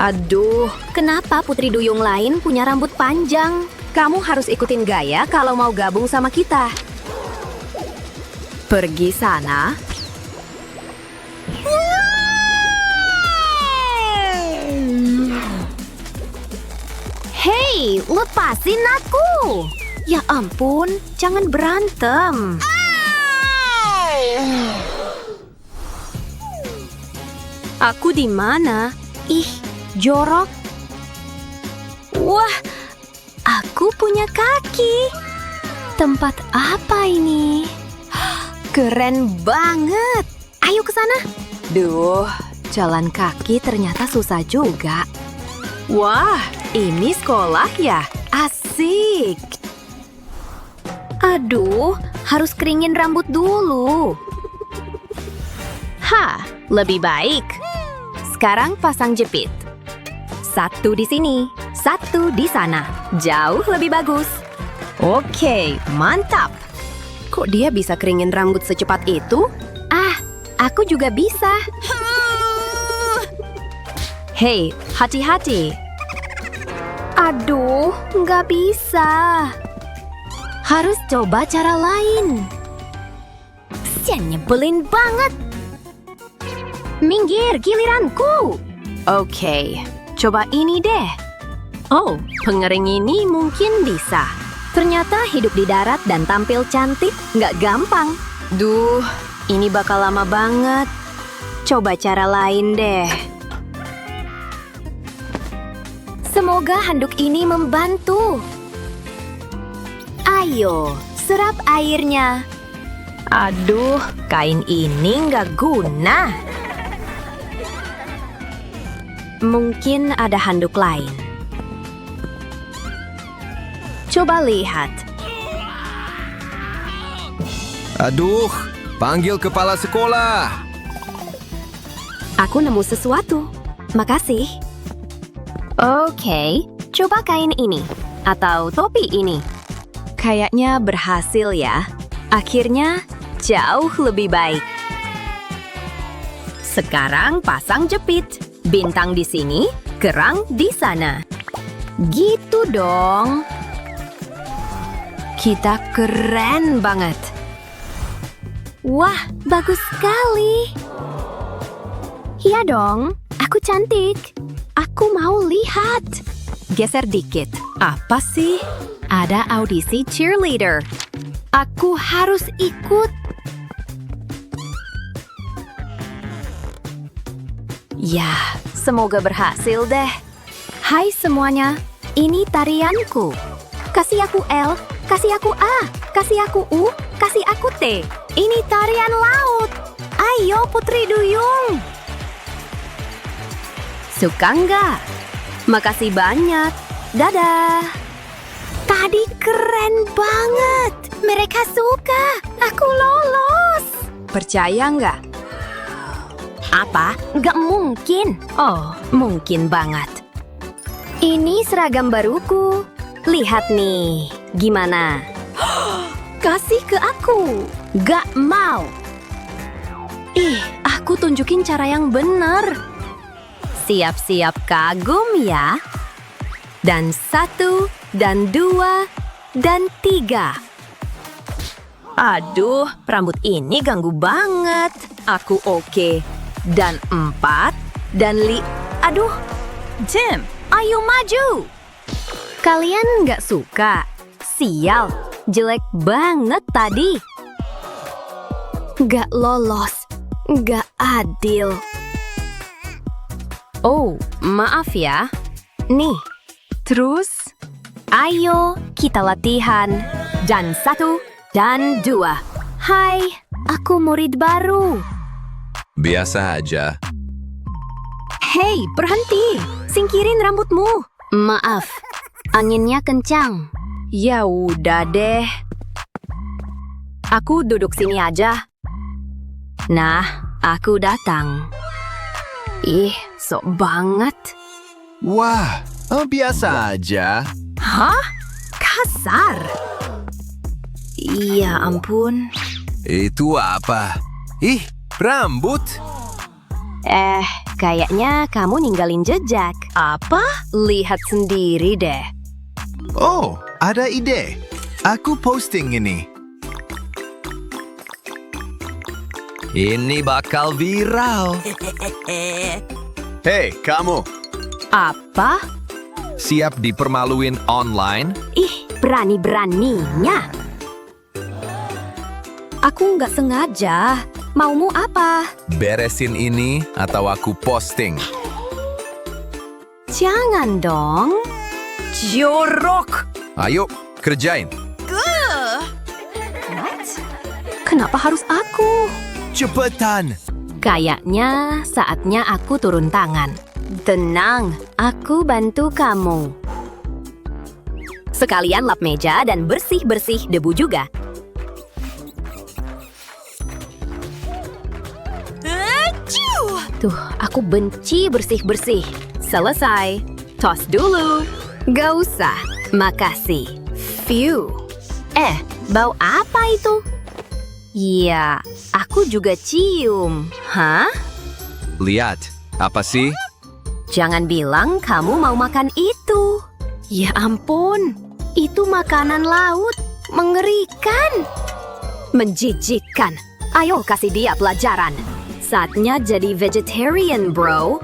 Aduh, Kenapa putri duyung lain punya rambut panjang? kamu harus ikutin gaya kalau mau gabung sama kita. Pergi sana. Hei, lepasin aku! Ya ampun, jangan berantem. Aku di mana? Ih, jorok. Wah, aku punya kaki. Tempat apa ini? Keren banget. Ayo ke sana. Duh, jalan kaki ternyata susah juga. Wah, ini sekolah ya? Asik. Aduh, harus keringin rambut dulu. Lebih baik. Sekarang pasang jepit. Satu di sini, satu di sana. Jauh lebih bagus. Oke, mantap. Kok dia bisa keringin rambut secepat itu? Aku juga bisa. Hei, hati-hati. Aduh, nggak bisa. Harus coba cara lain. Nyebelin banget. Minggir, giliranku. Oke, coba ini deh. Oh, pengering ini mungkin bisa. Ternyata hidup di darat dan tampil cantik nggak gampang. Duh, ini bakal lama banget. Coba cara lain deh. Semoga handuk ini membantu. Ayo, serap airnya. Aduh, kain ini nggak guna. Mungkin ada handuk lain. Coba lihat. Aduh, panggil kepala sekolah. Aku nemu sesuatu. Makasih. Oke, coba kain ini. Atau topi ini. Kayaknya berhasil ya. Akhirnya jauh lebih baik. Sekarang pasang jepit. Bintang di sini, kerang di sana. Gitu dong. Kita keren banget. Wah, bagus sekali. Iya dong, aku cantik. Aku mau lihat. Geser dikit. Apa sih? Ada audisi cheerleader. Aku harus ikut. Ya, semoga berhasil deh. Hai semuanya, ini tarianku. Kasih aku L, kasih aku A, kasih aku U, kasih aku T. Ini tarian laut. Ayo putri duyung. Suka nggak? Makasih banyak. Dadah. Tadi keren banget. Mereka suka. Aku lolos. Percaya nggak? Apa? Gak mungkin. Oh, mungkin banget. Ini seragam baruku. Lihat nih, gimana? Kasih ke aku. Gak mau. Aku tunjukin cara yang benar. Siap-siap kagum ya. Dan 1, dan 2, dan 3. Aduh, rambut ini ganggu banget. Aku oke. Dan 4, dan Aduh, Tim, ayo maju. Kalian nggak suka? Sial, jelek banget tadi. Gak lolos. Gak adil. Oh, maaf ya. Nih, terus ayo kita latihan. Dan 1, dan 2. Hai, aku murid baru. Biasa aja. Hei, berhenti. Singkirin rambutmu. Maaf, anginnya kencang. Ya udah deh. Aku duduk sini aja. Nah, aku datang. Sok banget. Wah, biasa aja. Hah? Kasar. Ya ampun. Itu apa? Ih, rambut. kayaknya kamu ninggalin jejak. Apa? Lihat sendiri deh. Oh, ada ide. Aku posting ini. Ini bakal viral. Hei, kamu. Apa? Siap dipermaluin online? Ih, berani-beraninya. Aku nggak sengaja. Maumu apa? Beresin ini atau aku posting. Jangan dong. Jorok. Ayo, kerjain. Kenapa harus aku? Cepetan. Kayaknya saatnya aku turun tangan. Tenang, aku bantu kamu. Sekalian lap meja dan bersih-bersih debu juga. Tuh, aku benci bersih-bersih. Selesai. Tos dulu. Gak usah. Makasih. Phew. Bau apa itu? Ya, aku juga cium. Hah? Lihat, apa sih? Jangan bilang kamu mau makan itu. Ya ampun, itu makanan laut. Mengerikan. Menjijikkan. Ayo kasih dia pelajaran. Saatnya jadi vegetarian, bro.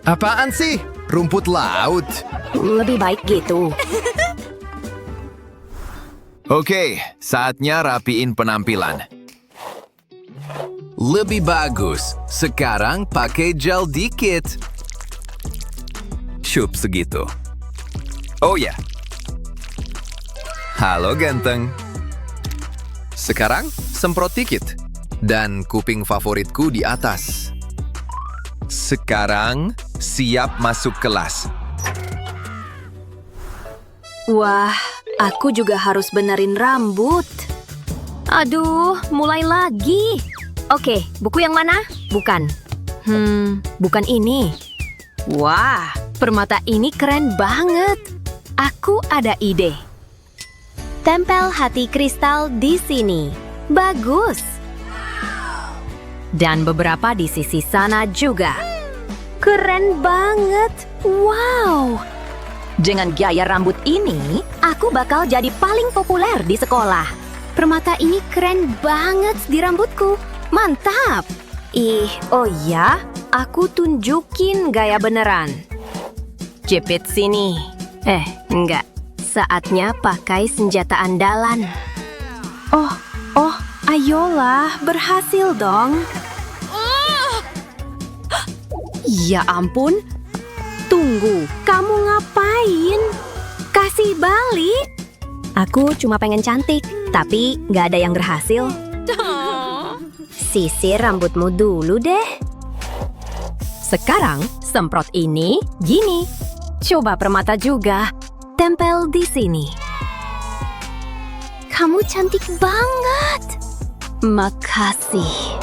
Apaan sih? Rumput laut. Lebih baik gitu. Oke, saatnya rapiin penampilan. Lebih bagus. Sekarang pakai gel dikit. Syup segitu. Oh ya. Halo ganteng. Sekarang semprot dikit. Dan kuping favoritku di atas. Sekarang siap masuk kelas. Wah, aku juga harus benerin rambut. Aduh, mulai lagi. Oke, buku yang mana? Bukan. Bukan ini. Wah, permata ini keren banget. Aku ada ide. Tempel hati kristal di sini. Bagus. Dan beberapa di sisi sana juga. Keren banget. Wow. Dengan gaya rambut ini, aku bakal jadi paling populer di sekolah. Permata ini keren banget di rambutku. Mantap. Oh ya, aku tunjukin gaya beneran. Jepit sini. Enggak. Saatnya pakai senjata andalan. Oh, ayolah, berhasil dong. Ya ampun. Tunggu, kamu ngapain? Kasih balik. Aku cuma pengen cantik, tapi nggak ada yang berhasil. Sisir rambutmu dulu deh. Sekarang, semprot ini gini. Coba permata juga. Tempel di sini. Kamu cantik banget. Makasih.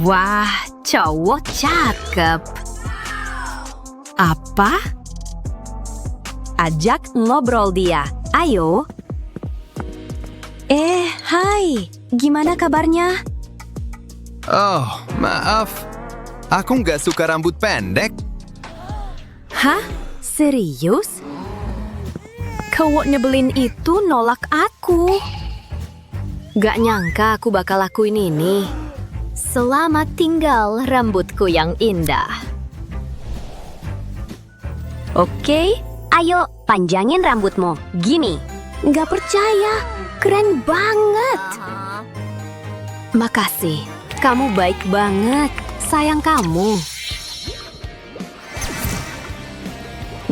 Wah, cowok cakep. Apa? Ajak ngobrol dia. Ayo. Hai. Gimana kabarnya? Oh, maaf. Aku nggak suka rambut pendek. Hah? Serius? Cowok nyebelin itu nolak aku. Gak nyangka aku bakal lakuin ini. Selamat tinggal rambutku yang indah. Oke, ayo panjangin rambutmu. Gini. Gak percaya, keren banget. Makasih, kamu baik banget. Sayang kamu.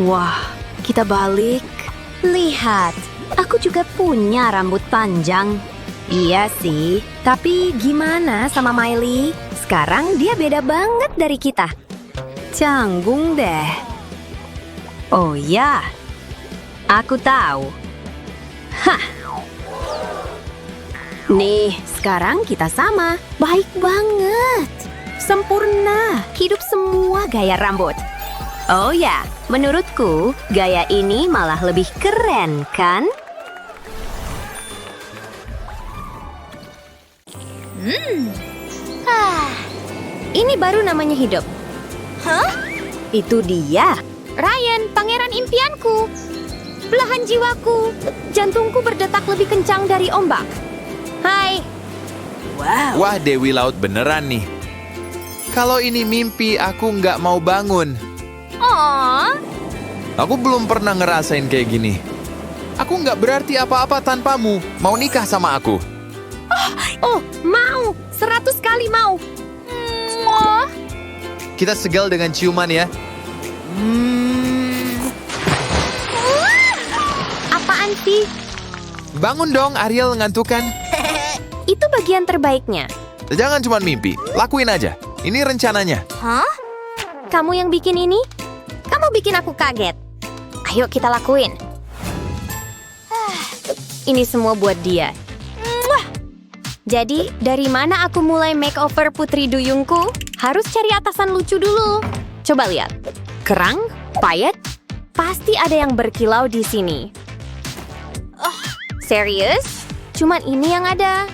Wah, kita balik. Lihat, aku juga punya rambut panjang. Iya sih, tapi gimana sama Miley? Sekarang dia beda banget dari kita. Canggung deh. Oh ya, aku tahu. Hah. Nih, sekarang kita sama. Baik banget. Sempurna. Hidup semua gaya rambut. Oh ya, menurutku gaya ini malah lebih keren, kan? Ini baru namanya hidup. Hah? Itu dia. Ryan, pangeran impianku. Belahan jiwaku. Jantungku berdetak lebih kencang dari ombak. Hai. Wow. Wah, Dewi Laut beneran nih. Kalau ini mimpi, aku nggak mau bangun. Oh, Aku belum pernah ngerasain kayak gini. Aku nggak berarti apa-apa tanpamu. Mau nikah sama aku? oh, mau. 100 kali mau. Oh, Kita segel dengan ciuman ya. apaan sih? Bangun dong, Ariel ngantuk kan? Itu bagian terbaiknya. Jangan cuma mimpi, lakuin aja. Ini rencananya. Hah? Kamu yang bikin ini? Kamu bikin aku kaget. Ayo kita lakuin. Ini semua buat dia. Jadi, dari mana aku mulai makeover putri duyungku? Harus cari atasan lucu dulu. Coba lihat. Kerang, payet, pasti ada yang berkilau di sini. Serius? Cuman ini yang ada.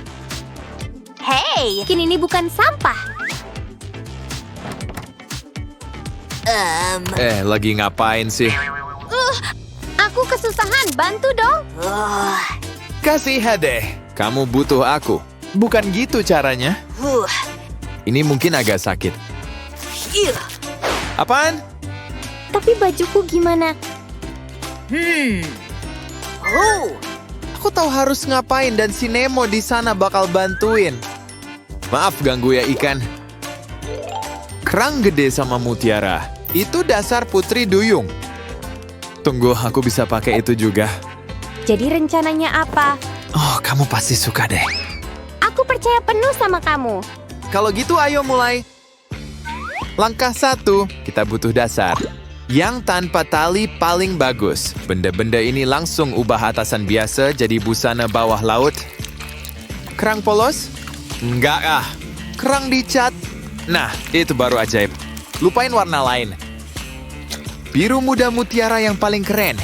Hey. Mungkin ini bukan sampah. Lagi ngapain sih? Aku kesusahan, bantu dong. Kasih deh, kamu butuh aku. Bukan gitu caranya. Ini mungkin agak sakit. Apaan? Tapi bajuku gimana? Oh. Aku tahu harus ngapain dan si Nemo di sana bakal bantuin. Maaf ganggu ya ikan. Kerang gede sama mutiara. Itu dasar putri duyung. Tunggu, aku bisa pakai itu juga. Jadi rencananya apa? Oh, kamu pasti suka deh. Aku percaya penuh sama kamu. Kalau gitu ayo mulai. Langkah 1, kita butuh dasar. Yang tanpa tali paling bagus. Benda-benda ini langsung ubah atasan biasa jadi busana bawah laut. Kerang polos? Enggak ah. Kerang dicat? Nah, itu baru ajaib. Lupain warna lain. Biru muda mutiara yang paling keren.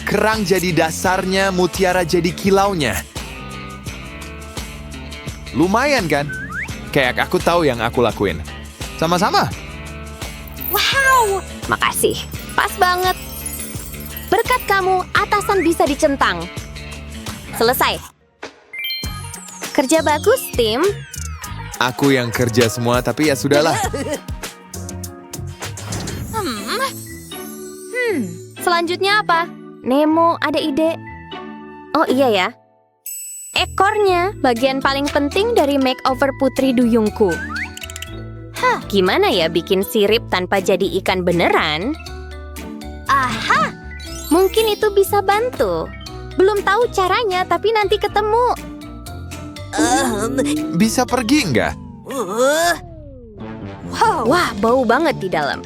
Kerang jadi dasarnya, mutiara jadi kilaunya. Lumayan kan? Kayak aku tahu yang aku lakuin. Sama-sama. Wow, makasih. Pas banget. Berkat kamu, atasan bisa dicentang. Selesai. Kerja bagus, tim. Aku yang kerja semua, tapi ya sudahlah. Selanjutnya apa? Nemo, ada ide? Oh iya ya. Ekornya, bagian paling penting dari makeover putri duyungku. Gimana ya bikin sirip tanpa jadi ikan beneran? Aha! Mungkin itu bisa bantu. Belum tahu caranya, tapi nanti ketemu. Bisa pergi nggak? Wah, bau banget di dalam.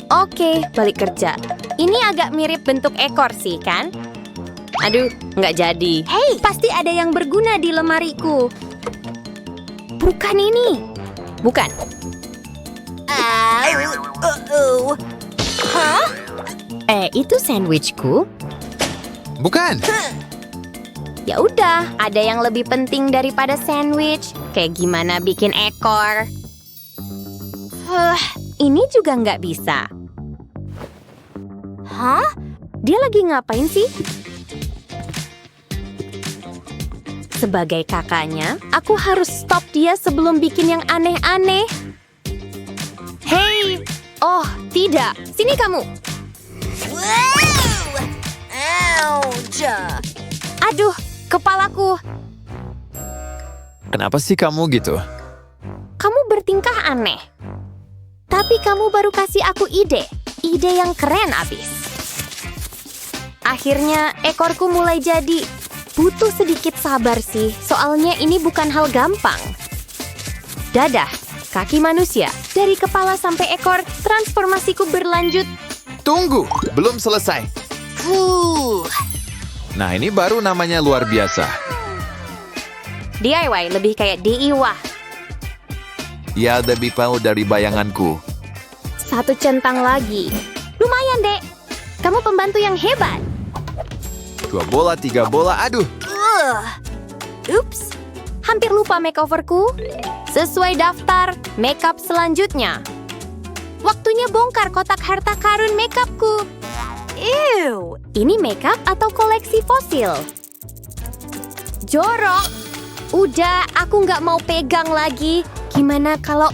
Oke, balik kerja. Ini agak mirip bentuk ekor sih, kan? Aduh, nggak jadi. Hei, pasti ada yang berguna di lemariku. Bukan ini. Bukan. Hah? Itu sandwichku. Bukan. Ya udah, ada yang lebih penting daripada sandwich. Kayak gimana bikin ekor? Ini juga nggak bisa. Hah? Dia lagi ngapain sih? Sebagai kakaknya, aku harus stop dia sebelum bikin yang aneh-aneh. Hei! Oh, tidak. Sini kamu. Wow! Ouch! Aduh, kepalaku. Kenapa sih kamu gitu? Kamu bertingkah aneh. Tapi kamu baru kasih aku ide. Ide yang keren abis. Akhirnya ekorku mulai jadi. Butuh sedikit sabar sih, soalnya ini bukan hal gampang. Dadah, kaki manusia. Dari kepala sampai ekor, transformasiku berlanjut. Tunggu, belum selesai. Nah, ini baru namanya luar biasa. DIY lebih kayak DIY. Ya, lebih tahu dari bayanganku. 1 centang lagi. Lumayan, Dek. Kamu pembantu yang hebat. 2 bola, 3 bola, aduh. Ups, hampir lupa makeoverku. Sesuai daftar makeup selanjutnya. Waktunya bongkar kotak harta karun makeupku. Ew, ini makeup atau koleksi fosil? Jorok. Udah, aku nggak mau pegang lagi. Gimana kalau...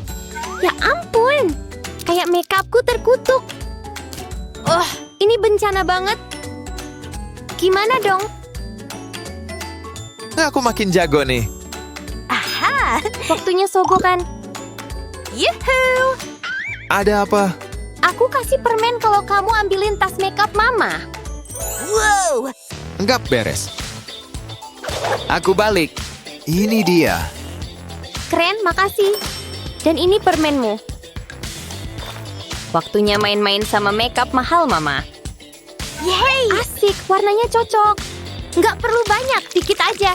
Ya ampun, kayak makeupku terkutuk. Ini bencana banget. Gimana dong? Aku makin jago nih. Aha, waktunya sogokan. Yuhuu! Ada apa? Aku kasih permen kalau kamu ambilin tas makeup mama. Wow! Enggak beres. Aku balik. Ini dia. Keren, makasih. Dan ini permenmu. Waktunya main-main sama makeup mahal, Mama. Yeay! Asik, warnanya cocok. Nggak perlu banyak, dikit aja.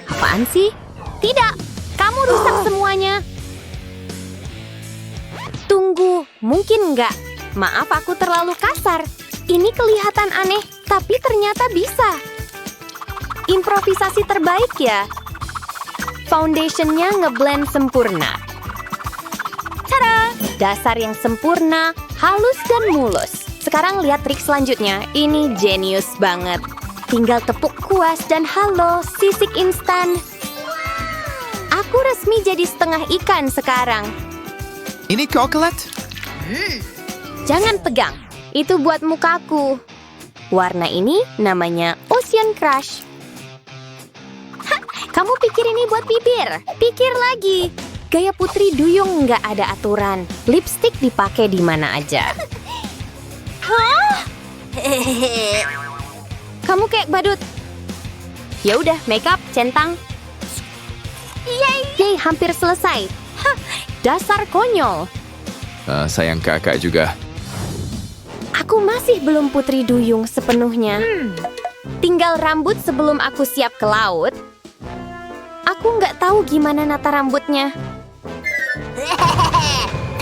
Apaan sih? Tidak, kamu rusak semuanya. Tunggu, mungkin nggak. Maaf, aku terlalu kasar. Ini kelihatan aneh, tapi ternyata bisa. Improvisasi terbaik ya. Foundationnya ngeblend sempurna. Tada! Dasar yang sempurna, halus dan mulus. Sekarang lihat trik selanjutnya. Ini jenius banget. Tinggal tepuk kuas dan halo, sisik instan. Aku resmi jadi setengah ikan sekarang. Ini coklat? Jangan pegang. Itu buat mukaku. Warna ini namanya Ocean Crush. Hah, kamu pikir ini buat bibir? Pikir lagi. Gaya putri duyung nggak ada aturan. Lipstick dipakai di mana aja. Hah? Kamu kayak badut. Ya udah, makeup, centang. Yeay, hampir selesai. Hah, dasar konyol. Sayang kakak juga. Aku masih belum putri duyung sepenuhnya. Tinggal rambut sebelum aku siap ke laut. Aku nggak tahu gimana nata rambutnya.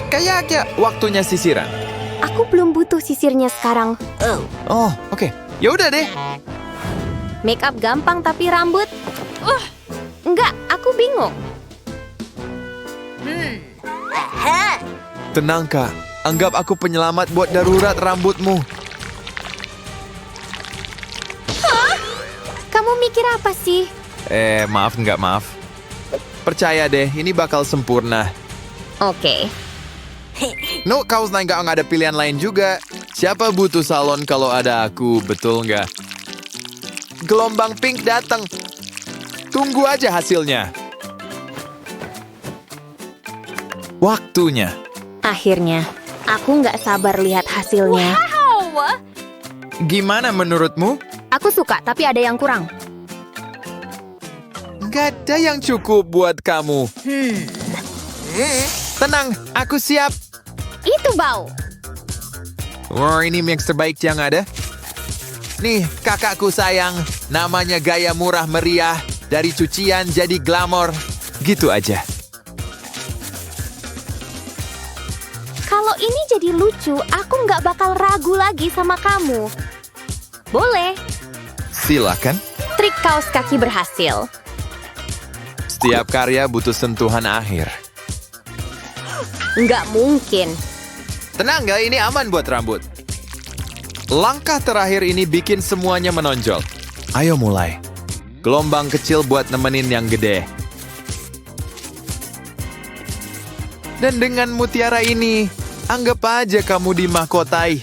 Kayaknya waktunya sisiran. Aku belum butuh sisirnya sekarang. Oh, oke. Ya udah deh. Make up gampang tapi rambut? Enggak, aku bingung. Tenang, Kak. Anggap aku penyelamat buat darurat rambutmu. Kamu mikir apa sih? Maaf nggak maaf. Percaya deh, ini bakal sempurna. Oke. No, kau nggak ada pilihan lain juga. Siapa butuh salon kalau ada aku, betul nggak? Gelombang pink datang. Tunggu aja hasilnya. Waktunya. Akhirnya, aku nggak sabar lihat hasilnya. Gimana menurutmu? Aku suka, tapi ada yang kurang. Nggak ada yang cukup buat kamu. Tenang, aku siap. Itu bau. Wah, ini mix terbaik yang ada. Nih, kakakku sayang. Namanya gaya murah meriah. Dari cucian jadi glamor. Gitu aja. Kalau ini jadi lucu, aku nggak bakal ragu lagi sama kamu. Boleh. Silakan. Trik kaos kaki berhasil. Setiap karya butuh sentuhan akhir. Nggak mungkin. Tenang gak, ini aman buat rambut. Langkah terakhir ini bikin semuanya menonjol. Ayo mulai. Gelombang kecil buat nemenin yang gede. Dan dengan mutiara ini, anggap aja kamu dimahkotai.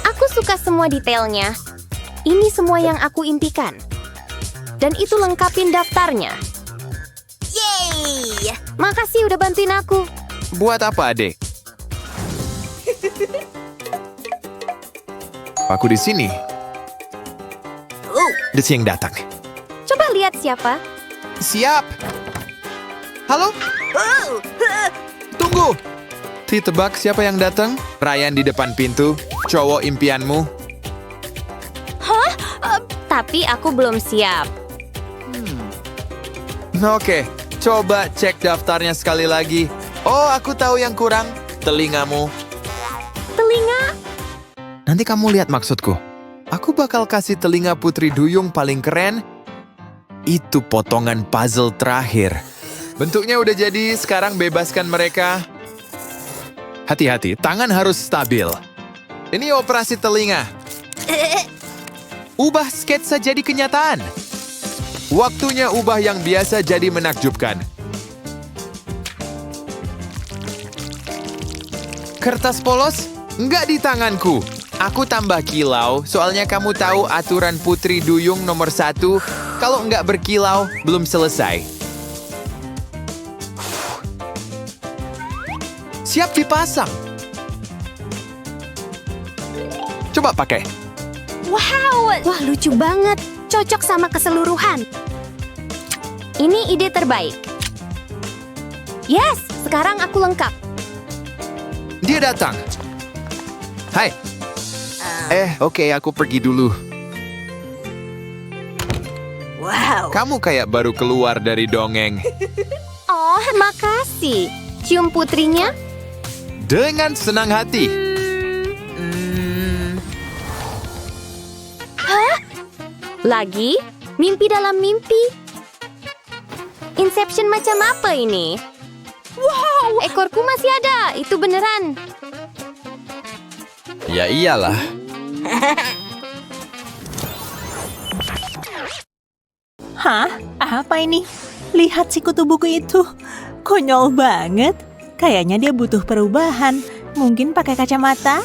Aku suka semua detailnya. Ini semua yang aku impikan. Dan itu lengkapin daftarnya. Yeay! Makasih udah bantuin aku. Buat apa, adek? Aku di sini. Desi yang datang. Coba lihat siapa. Siap. Halo? Tunggu. Tebak siapa yang datang? Ryan di depan pintu. Cowok impianmu. Tapi aku belum siap. Oke, coba cek daftarnya sekali lagi. Oh, aku tahu yang kurang. Telingamu. Telinga? Nanti kamu lihat maksudku. Aku bakal kasih telinga putri duyung paling keren. Itu potongan puzzle terakhir. Bentuknya udah jadi, sekarang bebaskan mereka. Hati-hati, tangan harus stabil. Ini operasi telinga. Ubah sketsa jadi kenyataan. Waktunya ubah yang biasa jadi menakjubkan. Kertas polos? Enggak di tanganku. Aku tambah kilau, soalnya kamu tahu aturan putri duyung nomor 1. Kalau enggak berkilau, belum selesai. Siap dipasang. Coba pakai. Wow, wah lucu banget. Cocok sama keseluruhan. Ini ide terbaik. Yes, sekarang aku lengkap. Dia datang. Hai. Oke, aku pergi dulu. Wow. Kamu kayak baru keluar dari dongeng. Oh, makasih. Cium putrinya? Dengan senang hati. Lagi? Mimpi dalam mimpi? Inception macam apa ini? Wow! Ekorku masih ada, itu beneran. Ya iyalah. Hah? Apa ini? Lihat si kutu buku itu. Konyol banget. Kayaknya dia butuh perubahan. Mungkin pakai kacamata?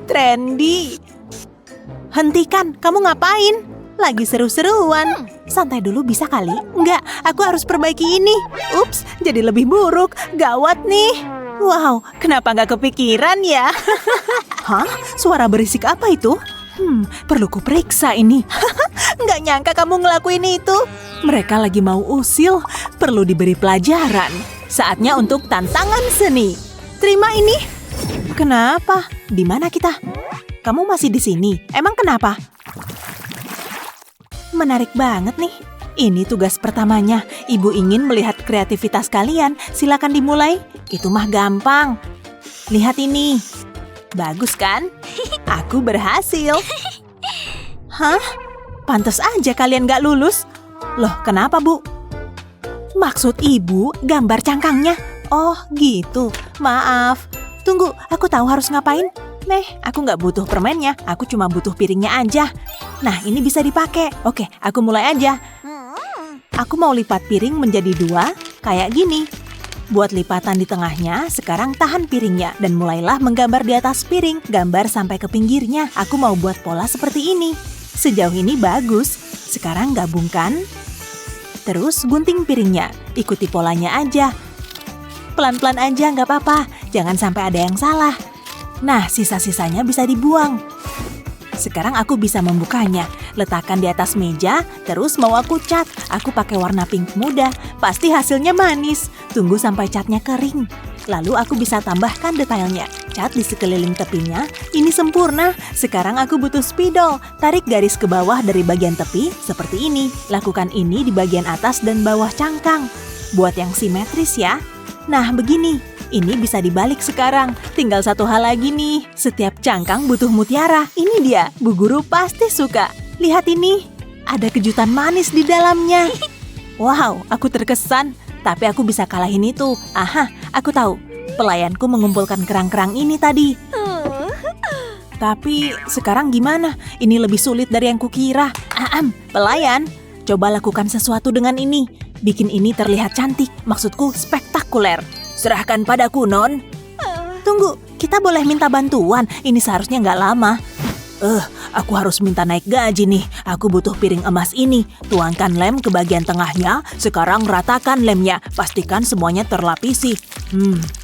Trendy. Hentikan, kamu ngapain? Lagi seru-seruan. Santai dulu bisa kali? Enggak, aku harus perbaiki ini. Ups, jadi lebih buruk. Gawat nih. Wow, kenapa nggak kepikiran ya? Hah? Suara berisik apa itu? Perlu kuperiksa ini. Nggak nyangka kamu ngelakuin itu. Mereka lagi mau usil, perlu diberi pelajaran. Saatnya untuk tantangan seni. Terima ini. Kenapa? Di mana kita? Kamu masih di sini. Emang kenapa? Menarik banget nih. Ini tugas pertamanya. Ibu ingin melihat kreativitas kalian. Silakan dimulai. Itu mah gampang. Lihat ini. Bagus kan? Aku berhasil. Hah? Pantes aja kalian gak lulus. Loh, kenapa, Bu? Maksud ibu gambar cangkangnya? Oh, gitu. Maaf. Tunggu, aku tahu harus ngapain. Nih, aku nggak butuh permennya. Aku cuma butuh piringnya aja. Nah, ini bisa dipakai. Oke, aku mulai aja. Aku mau lipat piring menjadi 2, kayak gini. Buat lipatan di tengahnya, sekarang tahan piringnya. Dan mulailah menggambar di atas piring. Gambar sampai ke pinggirnya. Aku mau buat pola seperti ini. Sejauh ini bagus. Sekarang gabungkan. Terus gunting piringnya. Ikuti polanya aja. Pelan-pelan aja, nggak apa-apa. Jangan sampai ada yang salah. Nah, sisa-sisanya bisa dibuang. Sekarang aku bisa membukanya. Letakkan di atas meja, terus mau aku cat. Aku pakai warna pink muda. Pasti hasilnya manis. Tunggu sampai catnya kering. Lalu aku bisa tambahkan detailnya. Cat di sekeliling tepinya. Ini sempurna. Sekarang aku butuh spidol. Tarik garis ke bawah dari bagian tepi, seperti ini. Lakukan ini di bagian atas dan bawah cangkang. Buat yang simetris ya. Nah, begini. Ini bisa dibalik sekarang. Tinggal satu hal lagi nih. Setiap cangkang butuh mutiara. Ini dia. Bu Guru pasti suka. Lihat ini. Ada kejutan manis di dalamnya. Wow, aku terkesan. Tapi aku bisa kalahin itu. Aha, aku tahu. Pelayanku mengumpulkan kerang-kerang ini tadi. Tapi sekarang gimana? Ini lebih sulit dari yang kukira. Pelayan, coba lakukan sesuatu dengan ini. Bikin ini terlihat cantik. Maksudku spektakuler. Serahkan padaku, Non. Tunggu, kita boleh minta bantuan. Ini seharusnya nggak lama. Aku harus minta naik gaji nih. Aku butuh piring emas ini. Tuangkan lem ke bagian tengahnya. Sekarang ratakan lemnya. Pastikan semuanya terlapisi.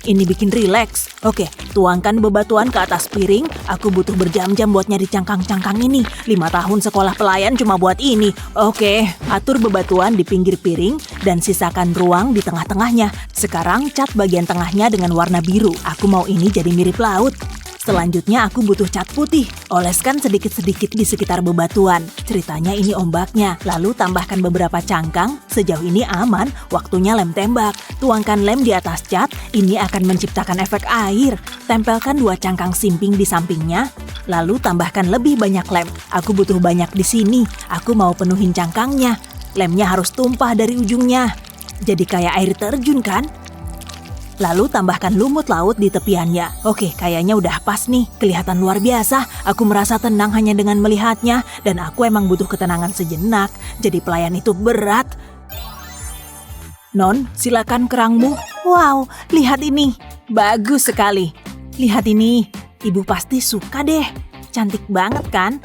Ini bikin rileks. Oke, tuangkan bebatuan ke atas piring. Aku butuh berjam-jam buat nyari cangkang-cangkang ini. 5 tahun sekolah pelayan cuma buat ini. Oke, atur bebatuan di pinggir piring dan sisakan ruang di tengah-tengahnya. Sekarang cat bagian tengahnya dengan warna biru. Aku mau ini jadi mirip laut. Selanjutnya aku butuh cat putih. Oleskan sedikit-sedikit di sekitar bebatuan. Ceritanya ini ombaknya. Lalu tambahkan beberapa cangkang. Sejauh ini aman, waktunya lem tembak. Tuangkan lem di atas cat, ini akan menciptakan efek air. Tempelkan 2 cangkang simping di sampingnya. Lalu tambahkan lebih banyak lem. Aku butuh banyak di sini. Aku mau penuhin cangkangnya. Lemnya harus tumpah dari ujungnya. Jadi kayak air terjun kan? Lalu tambahkan lumut laut di tepiannya. Oke, kayaknya udah pas nih. Kelihatan luar biasa. Aku merasa tenang hanya dengan melihatnya. Dan aku emang butuh ketenangan sejenak. Jadi pelayan itu berat. Non, silakan kerangmu. Wow, lihat ini. Bagus sekali. Lihat ini. Ibu pasti suka deh. Cantik banget kan?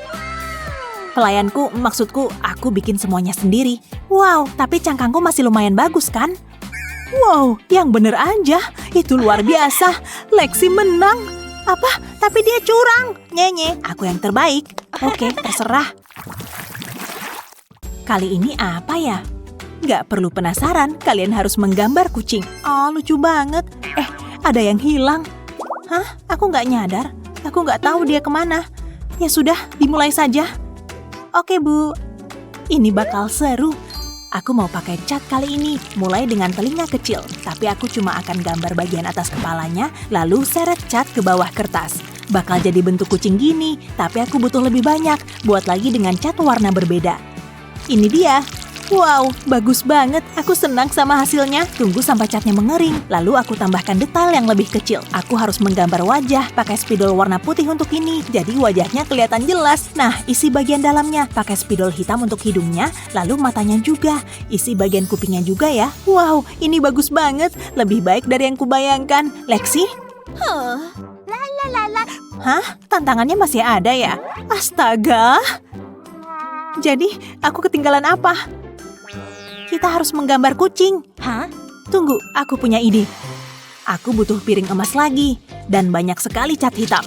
Pelayanku, maksudku aku bikin semuanya sendiri. Wow, tapi cangkangku masih lumayan bagus kan? Wow, yang bener aja. Itu luar biasa. Lexi menang. Apa? Tapi dia curang. Nyenye, aku yang terbaik. Oke, terserah. Kali ini apa ya? Gak perlu penasaran, kalian harus menggambar kucing. Oh, lucu banget. Ada yang hilang. Hah? Aku gak nyadar. Aku gak tahu dia kemana. Ya sudah, dimulai saja. Oke, Bu. Ini bakal seru. Aku mau pakai cat kali ini, mulai dengan telinga kecil. Tapi aku cuma akan gambar bagian atas kepalanya, lalu seret cat ke bawah kertas. Bakal jadi bentuk kucing gini, tapi aku butuh lebih banyak. Buat lagi dengan cat warna berbeda. Ini dia. Wow, bagus banget. Aku senang sama hasilnya. Tunggu sampai catnya mengering. Lalu aku tambahkan detail yang lebih kecil. Aku harus menggambar wajah pakai spidol warna putih untuk ini. Jadi wajahnya kelihatan jelas. Nah, isi bagian dalamnya. Pakai spidol hitam untuk hidungnya. Lalu matanya juga. Isi bagian kupingnya juga ya. Wow, ini bagus banget. Lebih baik dari yang kubayangkan. Lexi? Hah? Tantangannya masih ada ya? Astaga! Jadi, aku ketinggalan apa? Kita harus menggambar kucing. Hah? Tunggu, aku punya ide. Aku butuh piring emas lagi. Dan banyak sekali cat hitam.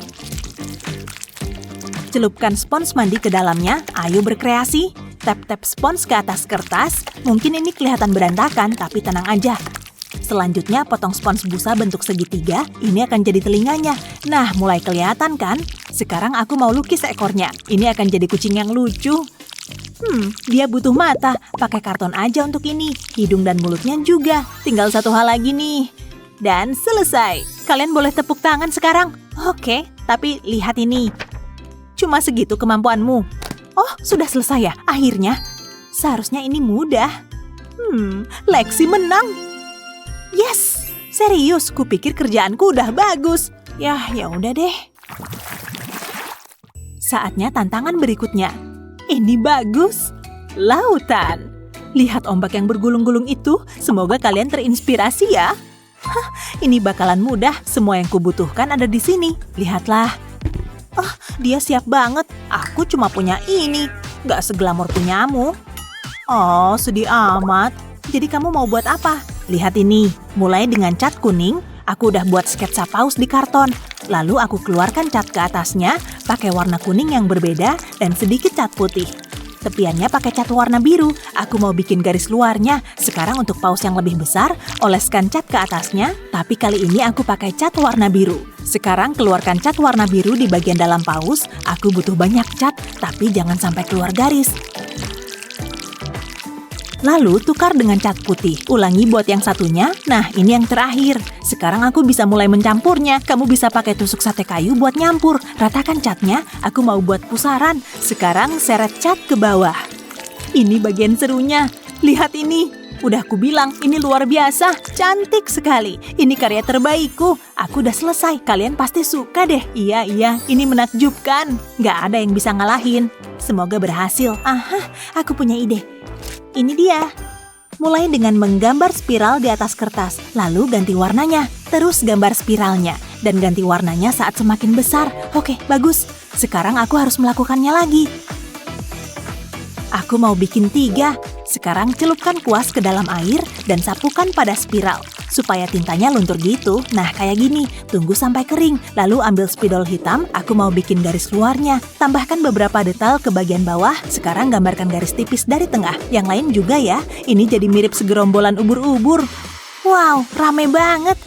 Celupkan spons mandi ke dalamnya. Ayo berkreasi. Tap-tap spons ke atas kertas. Mungkin ini kelihatan berantakan, tapi tenang aja. Selanjutnya potong spons busa bentuk segitiga. Ini akan jadi telinganya. Nah, mulai kelihatan kan? Sekarang aku mau lukis ekornya. Ini akan jadi kucing yang lucu. Dia butuh mata. Pakai karton aja untuk ini. Hidung dan mulutnya juga. Tinggal satu hal lagi nih. Dan selesai. Kalian boleh tepuk tangan sekarang. Oke, tapi lihat ini. Cuma segitu kemampuanmu. Oh, sudah selesai ya? Akhirnya. Seharusnya ini mudah. Lexi menang. Yes, serius. Kupikir kerjaanku udah bagus. Ya udah deh. Saatnya tantangan berikutnya. Ini bagus. Lautan. Lihat ombak yang bergulung-gulung itu. Semoga kalian terinspirasi ya. Ini bakalan mudah. Semua yang kubutuhkan ada di sini. Lihatlah. Oh, dia siap banget. Aku cuma punya ini. Gak seglamor punyamu. Oh, sedih amat. Jadi kamu mau buat apa? Lihat ini. Mulai dengan cat kuning. Aku udah buat sketsa paus di karton. Lalu aku keluarkan cat ke atasnya, pakai warna kuning yang berbeda, dan sedikit cat putih. Tepiannya pakai cat warna biru. Aku mau bikin garis luarnya. Sekarang untuk paus yang lebih besar, oleskan cat ke atasnya, tapi kali ini aku pakai cat warna biru. Sekarang keluarkan cat warna biru di bagian dalam paus. Aku butuh banyak cat, tapi jangan sampai keluar garis. Lalu tukar dengan cat putih. Ulangi buat yang satunya. Nah, ini yang terakhir. Sekarang aku bisa mulai mencampurnya. Kamu bisa pakai tusuk sate kayu buat nyampur. Ratakan catnya. Aku mau buat pusaran. Sekarang seret cat ke bawah. Ini bagian serunya. Lihat ini. Udah aku bilang, ini luar biasa. Cantik sekali. Ini karya terbaikku. Aku udah selesai. Kalian pasti suka deh. Iya, ini menakjubkan. Gak ada yang bisa ngalahin. Semoga berhasil. Aku punya ide. Ini dia. Mulai dengan menggambar spiral di atas kertas, lalu ganti warnanya. Terus gambar spiralnya, dan ganti warnanya saat semakin besar. Oke, bagus. Sekarang aku harus melakukannya lagi. Aku mau bikin 3. Sekarang celupkan kuas ke dalam air dan sapukan pada spiral. Supaya tintanya luntur gitu. Nah, kayak gini. Tunggu sampai kering. Lalu ambil spidol hitam. Aku mau bikin garis luarnya. Tambahkan beberapa detail ke bagian bawah. Sekarang gambarkan garis tipis dari tengah. Yang lain juga ya. Ini jadi mirip segerombolan ubur-ubur. Wow, rame banget.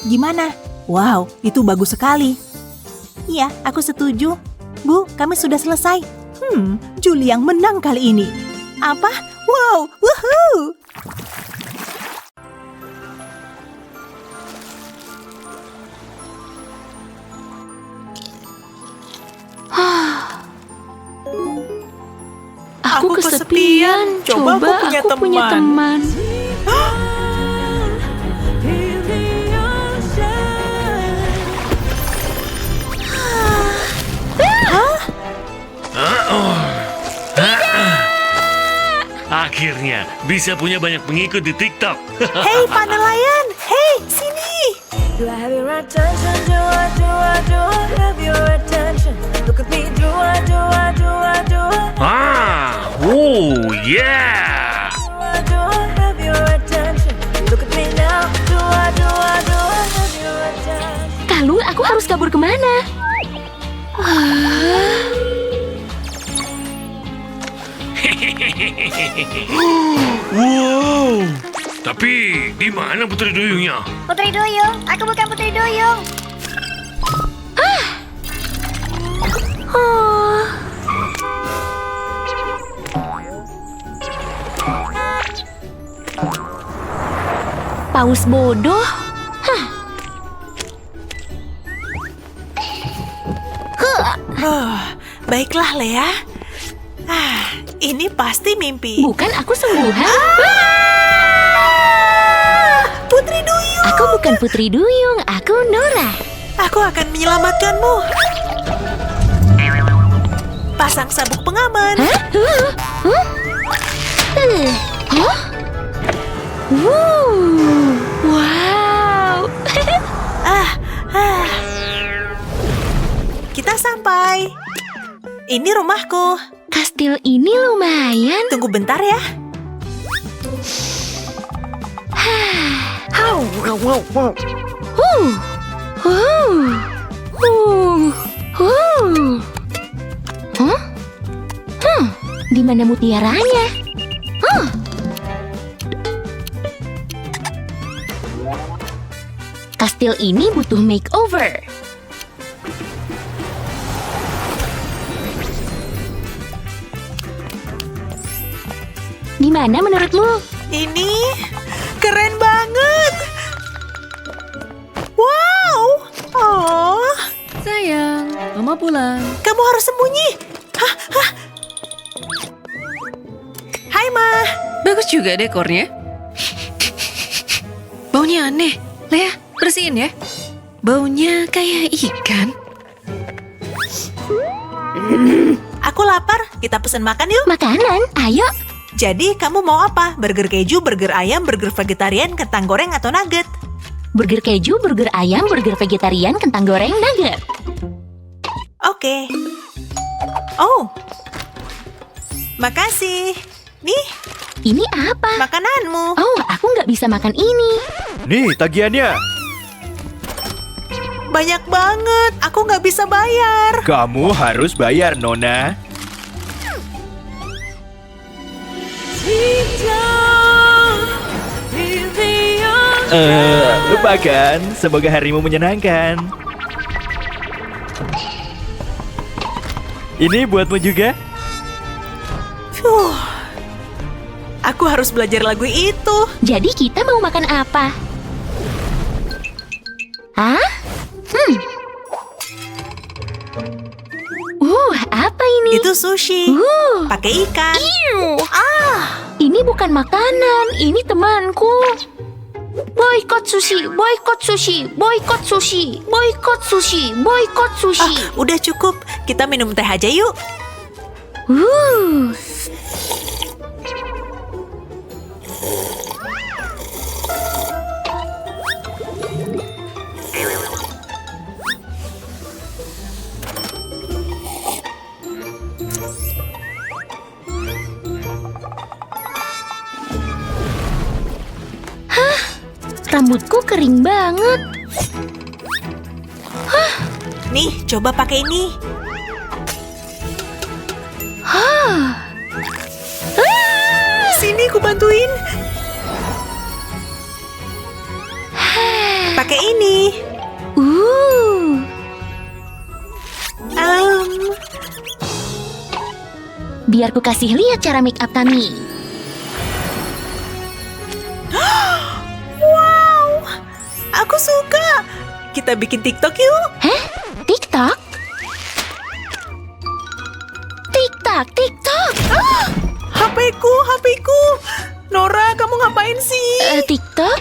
Gimana? Wow, itu bagus sekali. Iya, aku setuju. Bu, kami sudah selesai. Julie yang menang kali ini. Apa? Wow, woohoo! Aku kesepian. Coba aku punya teman. Akhirnya bisa punya banyak pengikut di TikTok. Hei, Pak Nelayan! Hei, sini! Do I have your attention? Do I have your attention? Look at me, do I Oh, yeah! have your attention? Look at me now, do I have your attention? Kalung, aku harus kabur kemana? Wow! Tapi di mana Putri Duyungnya? Putri Duyung, aku bukan Putri Duyung. Paus bodoh. Baiklah, Lea. Ini pasti mimpi. Bukan, aku sungguhan. Putri Duyung! Aku bukan Putri Duyung, aku Nora. Aku akan menyelamatkanmu. Pasang sabuk pengaman. Wow. Kita sampai. Ini rumahku. Kastil ini lumayan. Tunggu bentar ya. Di mana mutiaranya? Kastil ini butuh makeover. Gimana menurutmu? Ini keren banget. Wow. Oh, Sayang, Mama pulang. kamu harus sembunyi. Hai, Ma. Bagus juga dekornya. Baunya aneh. Lea, bersihin ya. Baunya kayak ikan. Aku lapar. Kita pesan makan yuk. Makanan, ayo. Jadi, kamu mau apa? Burger keju, burger ayam, burger vegetarian, kentang goreng, atau nugget? Burger keju, burger ayam, burger vegetarian, kentang goreng, nugget. Oke. Oh. Makasih. Nih, Ini apa? makananmu. Oh, aku nggak bisa makan ini. Nih, tagihannya. Banyak banget. Aku nggak bisa bayar. Kamu harus bayar, Nona. Lupakan. Semoga harimu menyenangkan. Ini buatmu juga. Aku harus belajar lagu itu. Jadi kita mau makan apa? Hah? Apa ini? Itu sushi. Pakai ikan. Ini bukan makanan, ini temanku. Boykot sushi, boykot sushi, boykot sushi, boykot sushi, boykot sushi. Udah cukup. Kita minum teh aja yuk. Rambutku kering banget. Nih, coba pakai ini. Sini, ku bantuin. Pakai ini. biar ku kasih lihat cara make up kami. Wow, aku suka. Kita bikin TikTok yuk. Hah? TikTok? TikTok, TikTok. HP-ku. Nora, kamu ngapain sih? TikTok?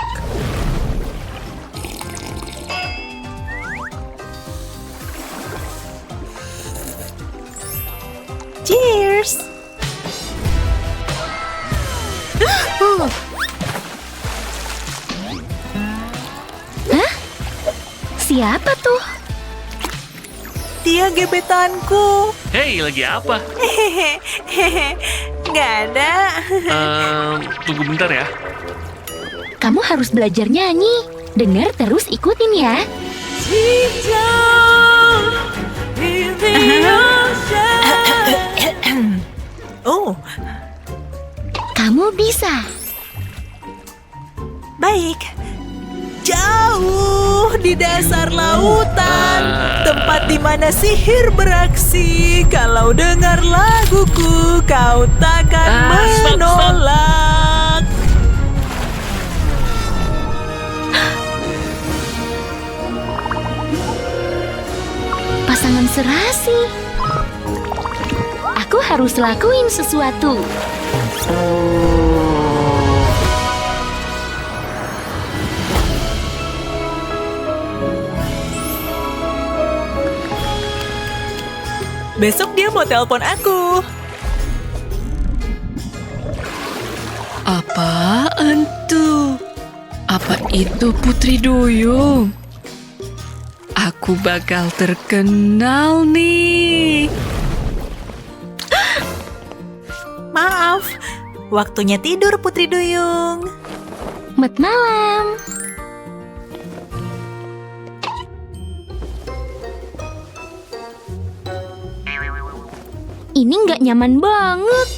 Cheers. Siapa tuh? Dia gebetanku. Hei, lagi apa? Hehehe, nggak ada. Tunggu bentar ya. Kamu harus belajar nyanyi. Dengar terus ikutin ya. Deep down in the ocean. Oh, Kamu bisa. baik. Jauh di dasar lautan, tempat di mana sihir beraksi. Kalau dengar laguku, kau takkan Stop. menolak. Pasangan serasi. Aku harus lakuin sesuatu. Besok dia mau telepon aku. Apaan tuh? Apa itu Putri Duyung? Aku bakal terkenal nih. Maaf, waktunya tidur Putri Duyung. Selamat malam. Ini nggak nyaman banget.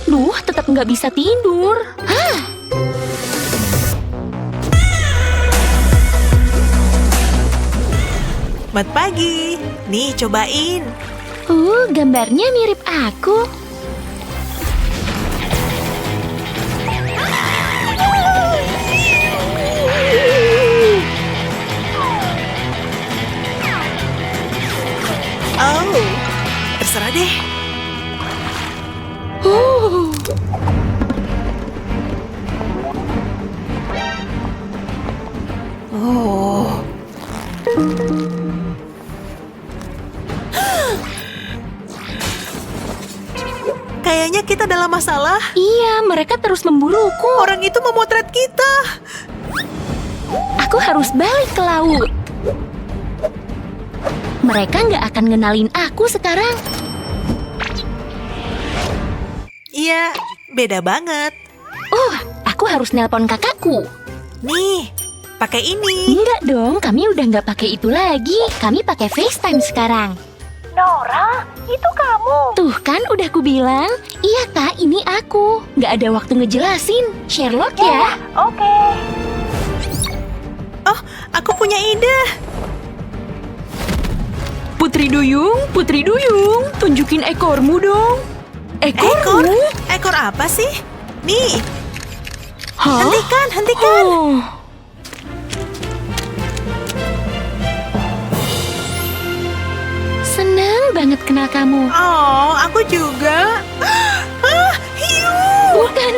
Duh, tetap nggak bisa tidur. Hah? Selamat pagi. Nih, cobain. Gambarnya mirip aku. Oh, terserah deh. Oh. Kayaknya kita dalam masalah. Iya, mereka terus memburuku. Orang itu memotret kita. Aku harus balik ke laut. Mereka nggak akan ngenalin aku sekarang. Iya, beda banget. Aku harus nelpon kakakku. Nih, pakai ini. Enggak dong, kami udah nggak pakai itu lagi. Kami pakai FaceTime sekarang. Nora, itu kamu. Tuh kan udah ku bilang. Iya kak, ini aku. Nggak ada waktu ngejelasin. Sherlock ya. Oke. Oh, aku punya ide. Putri Duyung, tunjukin ekormu dong. Ekor? Ekor apa sih? Nih, Hah? hentikan. Oh. Senang banget kenal kamu. Oh, aku juga. Hiu. Bukan,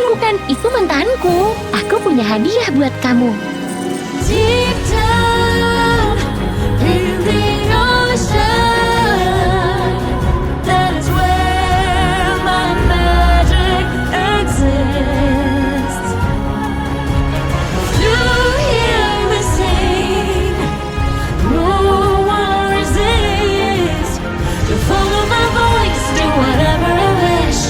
itu mantanku. Aku punya hadiah buat kamu. Deep down in the ocean, that is where my magic exists. You hear me sing, no one resists. You follow my voice, do whatever I wish.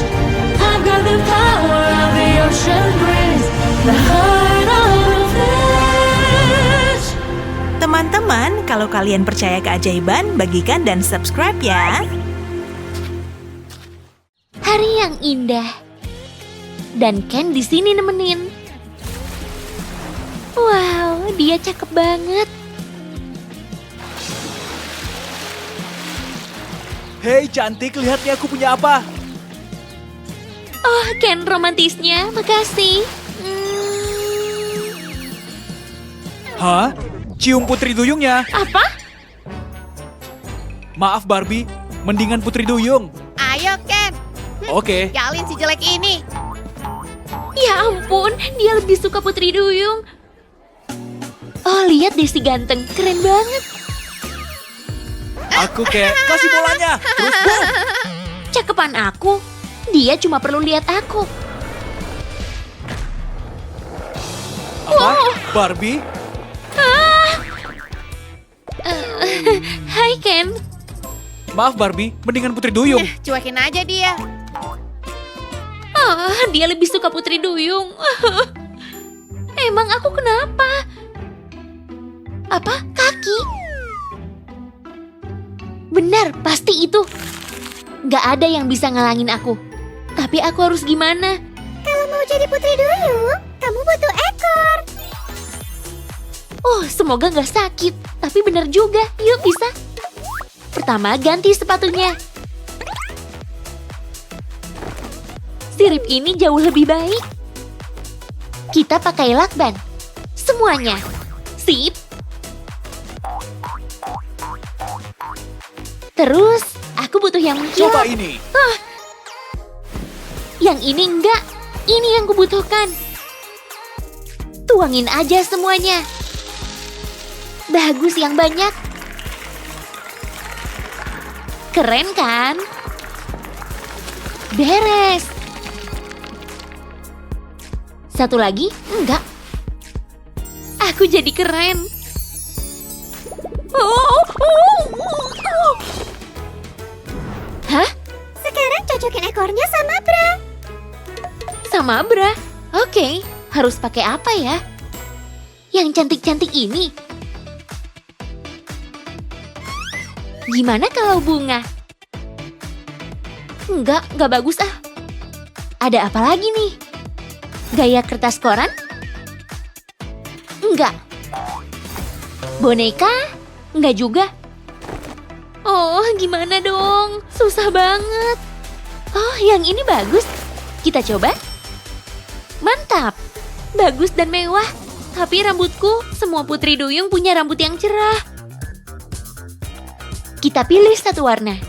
I've got the power of the ocean breeze, the heart of a fish. Teman-teman, kalau kalian percaya keajaiban, bagikan dan subscribe ya. Hari yang indah. Dan Ken di sini nemenin. Wow, dia cakep banget. Hei cantik, lihat nih aku punya apa. Oh, Ken romantisnya. Makasih. Hah? Cium Putri Duyungnya. Apa? Maaf Barbie, mendingan Putri Duyung. Ayo, Ken. Oke. Jalin si jelek ini. Ya ampun, dia lebih suka Putri Duyung. Oh, lihat deh si ganteng. Keren banget. Aku kayak kasih bolanya. Terus boom. Cakepan aku. Dia cuma perlu lihat aku. Apa? Barbie? Hai Ken. Maaf Barbie, mendingan Putri Duyung. Cuekin aja dia. Dia lebih suka Putri Duyung. Emang aku kenapa? Apa? Kaki? Benar, pasti itu. Gak ada yang bisa ngalangin aku. Tapi aku harus gimana? Kalau mau jadi Putri Duyung, kamu butuh ekor. Oh, semoga gak sakit. Tapi benar juga. Yuk, bisa. Pertama, ganti sepatunya. Sirip ini jauh lebih baik. Kita pakai lakban. Semuanya. Sip. Terus, aku butuh yang mengkilap. Coba ini. Yang ini enggak. Ini yang kubutuhkan. Tuangin aja semuanya. Bagus yang banyak. Keren kan? Beres. Satu lagi? Enggak. Aku jadi keren. Hah? Sekarang cocokin ekornya sama bra. Sama bra? Oke, harus pakai apa ya? Yang cantik-cantik ini. Gimana kalau bunga? Enggak bagus ah. Ada apa lagi nih? Gaya kertas koran? Enggak. Boneka? Enggak juga. Oh, gimana dong? Susah banget. Oh, yang ini bagus. Kita coba. Mantap. Bagus dan mewah. Tapi rambutku, semua Putri Duyung punya rambut yang cerah. Kita pilih satu warna.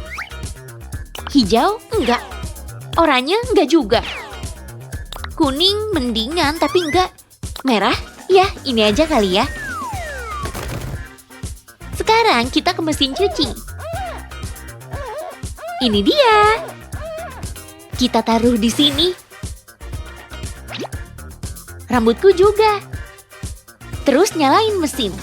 Hijau? Enggak. Oranye? Enggak juga. Kuning mendingan tapi enggak. Merah? Ya, ini aja kali ya. Sekarang kita ke mesin cuci. Ini dia. Kita taruh di sini. Rambutku juga. Terus nyalain mesin.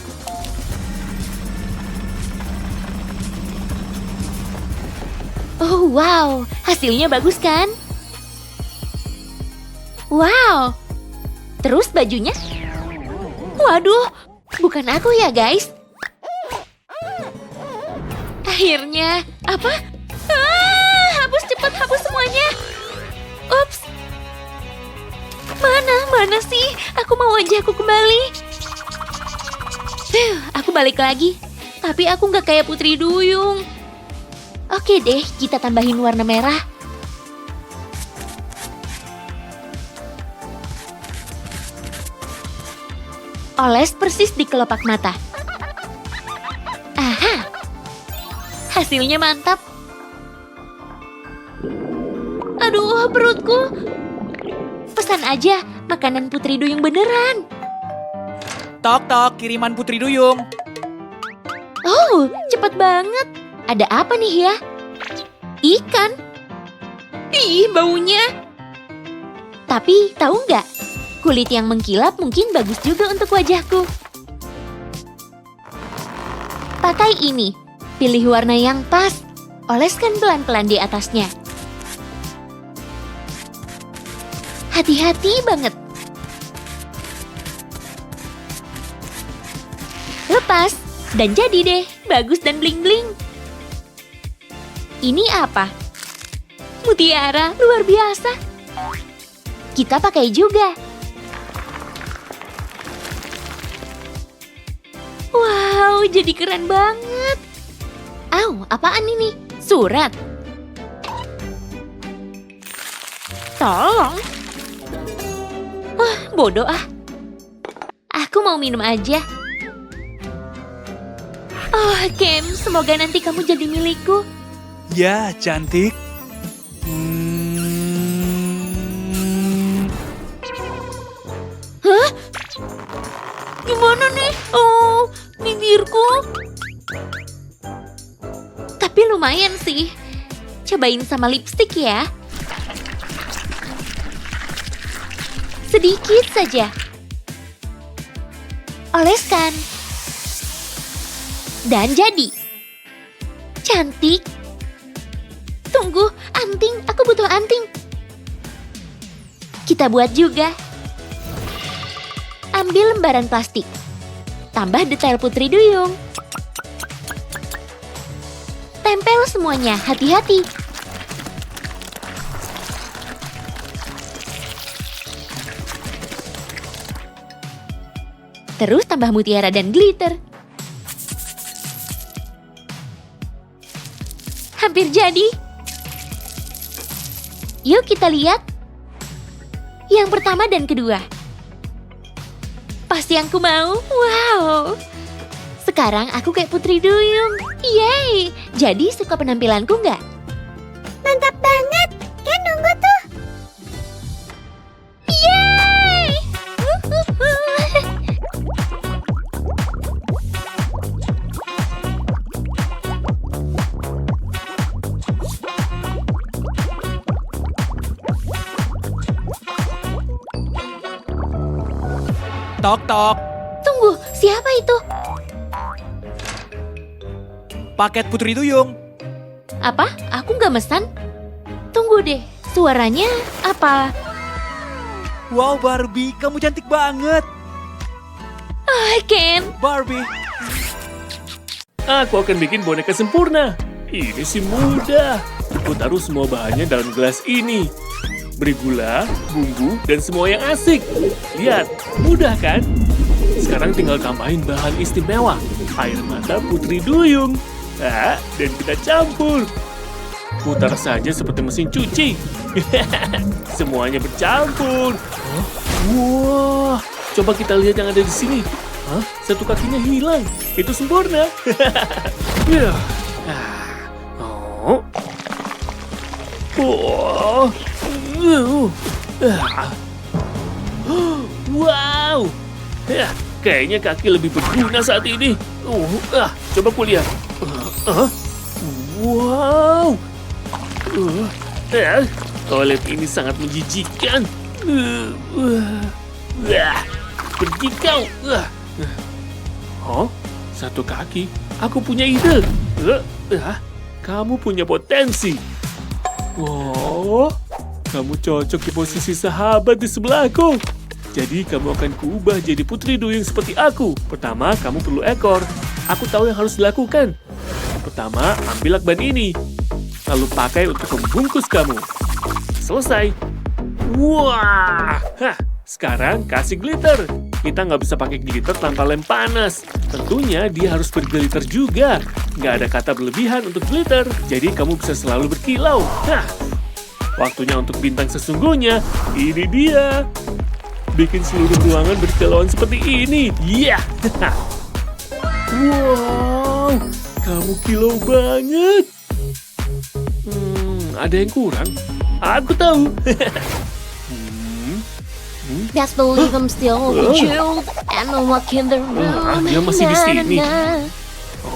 Oh wow, hasilnya bagus kan? Wow. Terus bajunya? Waduh, bukan aku ya guys. Akhirnya, apa? Hapus cepat, hapus semuanya. Ups. Mana sih? Aku mau wajahku kembali. Aku balik lagi. Tapi aku nggak kayak Putri Duyung. Oke deh, kita tambahin warna merah. Oles persis di kelopak mata. Aha. Hasilnya mantap. Aduh, perutku. Pesan aja, makanan Putri Duyung beneran. Tok, kiriman Putri Duyung. Oh, cepet banget. Ada apa nih ya? Ikan. Ih, baunya. Tapi tahu nggak? Kulit yang mengkilap mungkin bagus juga untuk wajahku. Pakai ini. Pilih warna yang pas. Oleskan pelan-pelan di atasnya. Hati-hati banget. Lepas. Dan jadi deh. Bagus dan bling-bling. Ini apa? Mutiara, luar biasa. Kita pakai juga. Wow, jadi keren banget. Au, apaan ini? Surat. Tolong. Wah, bodoh ah. Aku mau minum aja. Oh, Ken, semoga nanti kamu jadi milikku. Ya, cantik. Hah? Gimana nih? Oh, bibirku. Tapi lumayan sih. Cobain sama lipstik ya. Sedikit saja. Oleskan. Dan jadi. Cantik. Tunggu, anting. Aku butuh anting. Kita buat juga. Ambil lembaran plastik. Tambah detail putri duyung. Tempel semuanya, hati-hati. Terus tambah mutiara dan glitter. Hampir jadi. Yuk kita lihat. Yang pertama dan kedua. Pasti yang ku mau. Wow. Sekarang aku kayak putri duyung. Yeay. Jadi suka penampilanku nggak? Mantap banget. Ken, nunggu tuh. Yeay. Tok, tok. Tunggu, siapa itu? Paket putri duyung. Apa? Aku nggak mesan? Tunggu deh, suaranya apa? Wow, Barbie, kamu cantik banget. Ah, Ken. Barbie. Aku akan bikin boneka sempurna. Ini sih mudah. Aku taruh semua bahannya dalam gelas ini. Beri gula, bumbu, dan semua yang asik. Lihat, mudah kan? Sekarang tinggal tambahin bahan istimewa. Air mata putri duyung. Dan kita campur. Putar saja seperti mesin cuci. Semuanya bercampur. Wah, coba kita lihat yang ada di sini. Hah? Satu kakinya hilang. Itu sempurna. Oh. Oh. Wow. Kayaknya kaki lebih berguna saat ini. Coba kulihat. Wow. Toilet ini sangat menjijikkan. Pergi kau. Oh, satu kaki. Aku punya ide. Kamu punya potensi. Wow, kamu cocok di posisi sahabat di sebelahku. Jadi kamu akan kuubah jadi putri duyung seperti aku. Pertama, kamu perlu ekor. Aku tahu yang harus dilakukan. Pertama, ambil lakban ini. Lalu pakai untuk membungkus kamu. Selesai. Wah, sekarang kasih glitter. Kita nggak bisa pakai glitter tanpa lem panas. Tentunya dia harus berglitter juga. Nggak ada kata berlebihan untuk glitter. Jadi kamu bisa selalu berkilau. Waktunya untuk bintang sesungguhnya. Ini dia. Bikin seluruh ruangan berkilauan seperti ini. Iya. Wow, kamu kilau banget. Ada yang kurang. Aku tahu. Best believe I'm still with you and I walk in the room. Dia masih di sini. Na, na.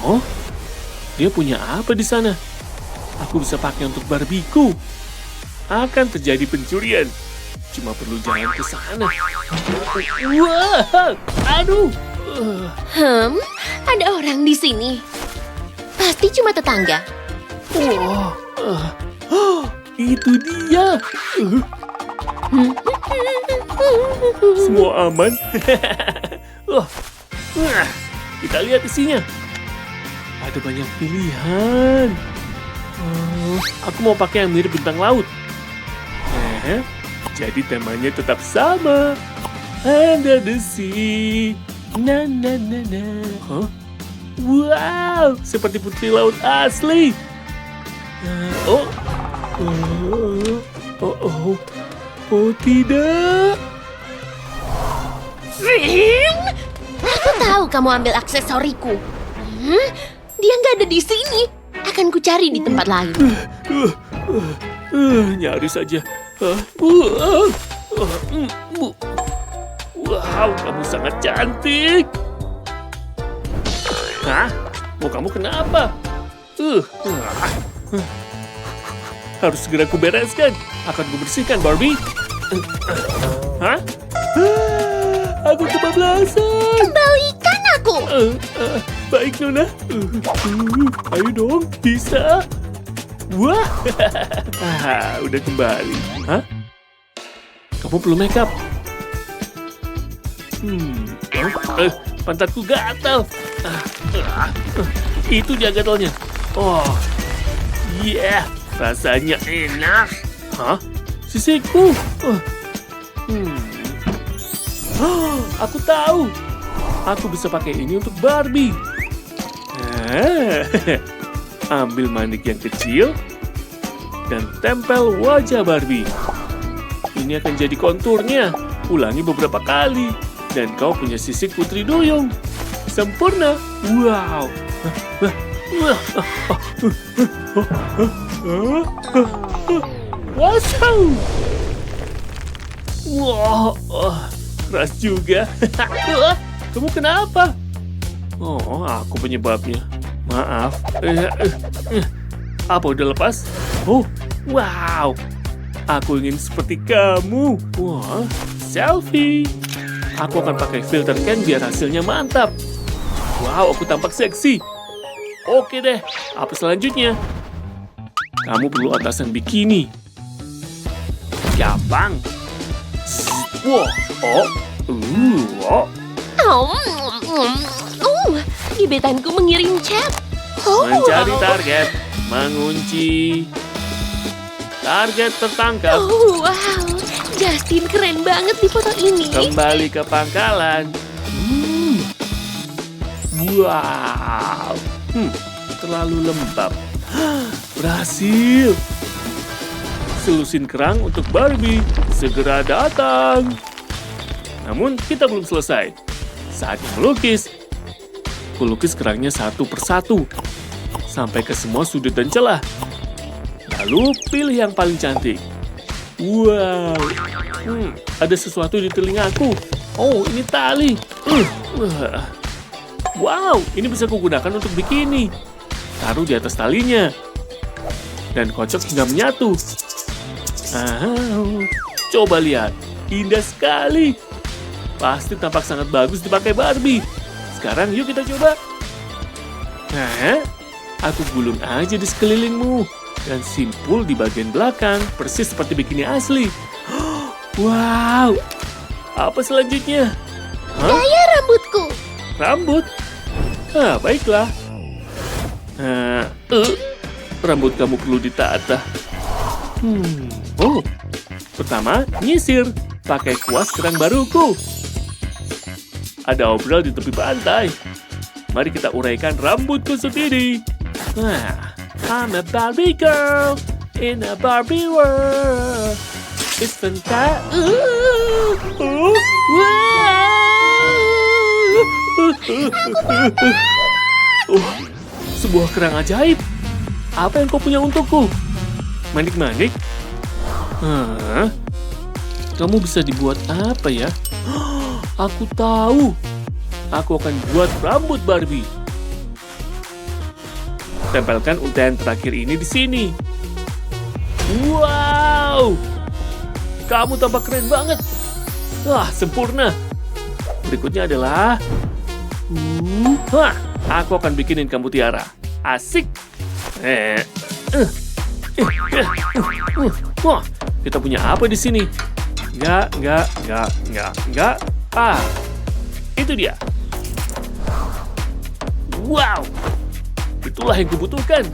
Oh, dia punya apa di sana? Aku bisa pakai untuk Barbieku. Akan terjadi pencurian. Cuma perlu jalan ke sana. Wah, aduh. Ada orang di sini. Pasti cuma tetangga. Itu dia. Semua aman. Kita lihat isinya. Ada banyak pilihan. Aku mau pakai yang mirip bintang laut. Jadi temanya tetap sama. Under the sea. Na na na na. Wow, seperti putri laut asli. Oh tidak. Aku tahu kamu ambil aksesoriku. Dia nggak ada di sini. Akan ku cari di tempat lain. Nyaris saja. Wow, kamu sangat cantik. Hah? Mau kamu kenapa? Harus segera ku bereskan. Akan ku bersihkan, Barbie. Hah? Aku kebablasan. Kembalikan aku. Baik, Nona. Ayo dong, bisa. Wah, udah kembali. Hah? Kamu perlu makeup. Pantatku gatal. Itu dia gatalnya. Oh, yeah, rasanya enak. Hah? Sisiku. Aku tahu. Aku bisa pakai ini untuk Barbie. Ambil manik yang kecil dan tempel wajah Barbie. Ini akan jadi konturnya. Ulangi beberapa kali. Dan kau punya sisik putri duyung. Sempurna. Wow. Wow. Wow. Keras juga. Kamu kenapa? Oh, aku penyebabnya. Maaf. Apa udah lepas? Oh, wow. Aku ingin seperti kamu. Wah, selfie. Aku akan pakai filter Ken biar hasilnya mantap. Wow, aku tampak seksi. Oke deh, apa selanjutnya? Kamu perlu atasan bikini. Gampang. Wow, Gebetanku mengirim chat. Mencari target, mengunci. Target tertangkap. Oh, wow. Justin keren banget di foto ini. Kembali ke pangkalan. Wow. Terlalu lembab. Berhasil. Selusin kerang untuk Barbie. Segera datang. Namun kita belum selesai. Saatnya melukis. Kulukis kerangnya satu persatu. Sampai ke semua sudut dan celah. Lalu pilih yang paling cantik. Wow. Ada sesuatu di telingaku. Oh, ini tali. Wow, ini bisa kugunakan untuk bikini. Taruh di atas talinya. Dan kocok hingga menyatu. Coba lihat. Indah sekali. Pasti tampak sangat bagus dipakai Barbie. Sekarang yuk kita coba. Aku gulung aja di sekelilingmu. Dan simpul di bagian belakang, persis seperti bikini asli. Wow, apa selanjutnya? Gaya rambutku. Rambut? Baiklah. Rambut kamu perlu ditata. Pertama, nyisir. Pakai kuas kerang baruku. Ada obral di tepi pantai. Mari kita uraikan rambut kusut ini. I'm a Barbie girl in a Barbie world. It's fantastic. Sebuah kerang ajaib. Apa yang kau punya untukku? Manik-manik? Kamu bisa dibuat apa ya? Aku tahu. Aku akan buat rambut Barbie. Tempelkan untaian terakhir ini di sini. Wow! Kamu tampak keren banget. Wah, sempurna. Berikutnya adalah... aku akan bikinin kamu tiara. Asik. Wah, kita punya apa di sini? Enggak. Itu dia. Wow! Itulah yang kubutuhkan.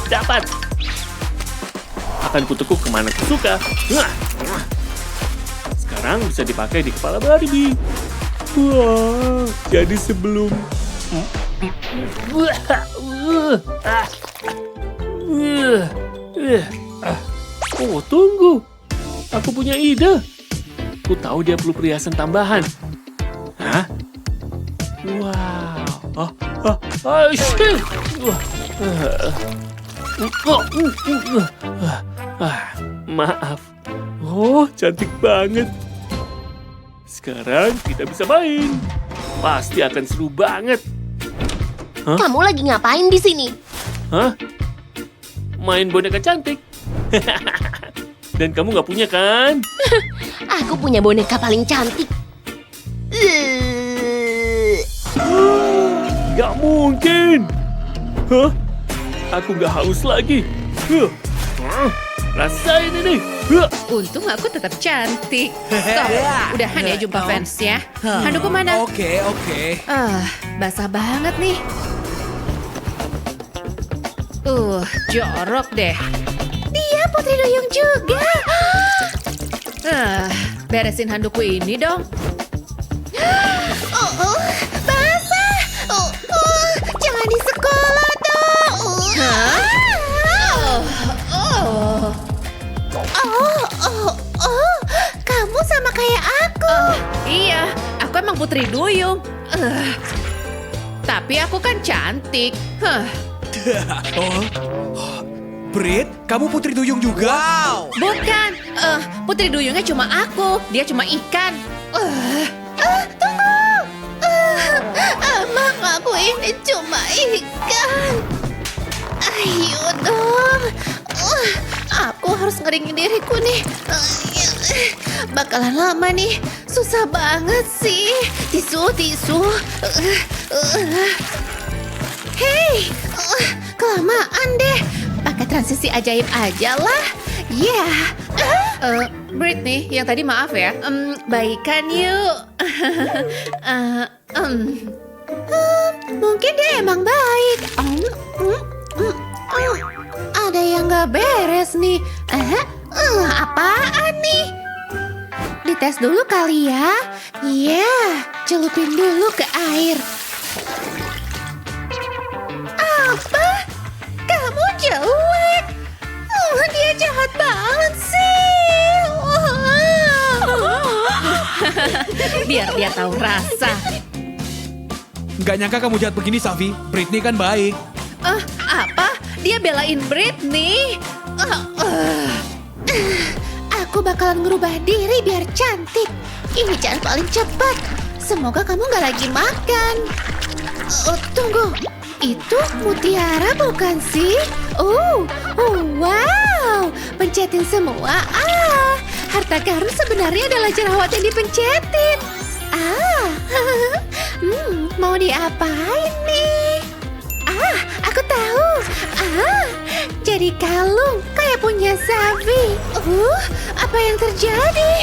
Dapat. Akan kutekuk kemana kusuka. Sekarang bisa dipakai di kepala Barbie. Wah, jadi sebelum... Oh, tunggu. Aku punya ide. Aku tahu dia perlu perhiasan tambahan. Hah? Wow. Shit. Maaf. Oh, cantik banget. Sekarang kita bisa main. Pasti akan seru banget. Hah? Kamu lagi ngapain di sini? Hah? Main boneka cantik. Dan kamu nggak punya kan? Aku punya boneka paling cantik. Gak mungkin. Hah? Aku nggak haus lagi. Rasain ini. Untung aku tetap cantik. Stop. Udahan ya jumpa fans ya. Handukku mana? Oke. Basah banget nih. Jorok deh. Dia Putri Duyung juga. Beresin handukku ini dong. Basah. Jangan di sekolah dong. Kamu sama kayak aku. Iya, aku emang Putri Duyung. Tapi aku kan cantik. Brit, kamu Putri Duyung juga? Bukan, Putri Duyungnya cuma aku. Dia cuma ikan. Tunggu. Emang aku ini cuma ikan. Ayo dong. Aku harus ngeringin diriku nih. Bakalan lama nih. Susah banget sih. Tisu. Hei, kelamaan deh. Pakai transisi ajaib aja lah. Britney, yang tadi maaf ya. Baikan yuk. Mungkin dia emang baik. Ada yang gak beres nih. Apaan nih? Dites dulu kali ya. Celupin dulu ke air. Apa? Kamu jelek. Dia jahat banget sih. Biar dia tahu rasa. Nggak nyangka kamu jahat begini, Safi. Britney kan baik. Apa? Dia belain Britney? Aku bakalan ngerubah diri biar cantik. Ini cara paling cepat. Semoga kamu nggak lagi makan. Tunggu. Itu mutiara bukan sih? Wow. Pencetin semua. Harta karun sebenarnya adalah jerawat yang dipencetin. Mau diapain nih? Aku tahu. Jadi kalung kayak punya Safi. Apa yang terjadi?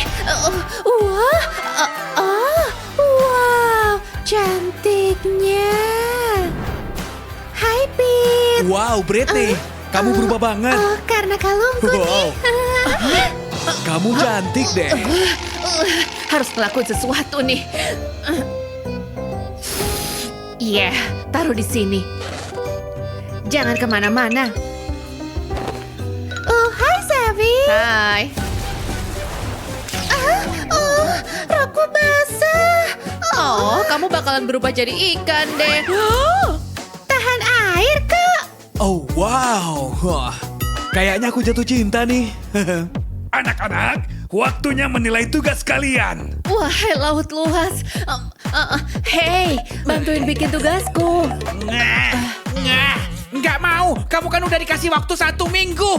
Wow, cantiknya. Hai, Pete. Wow, Britney, kamu berubah banget. Karena kalungku nih. Kamu cantik deh. Harus ngelakuin sesuatu nih. Taruh di sini. Jangan kemana-mana. Hai, Safi. Hai. Rokku basah. Kamu bakalan berubah jadi ikan deh. Tahan air, Kak. Oh, wow. Kayaknya aku jatuh cinta nih. Anak-anak, waktunya menilai tugas kalian. Wahai laut luas. Hei, bantuin bikin tugasku. Nggak mau, kamu kan udah dikasih waktu 1 minggu.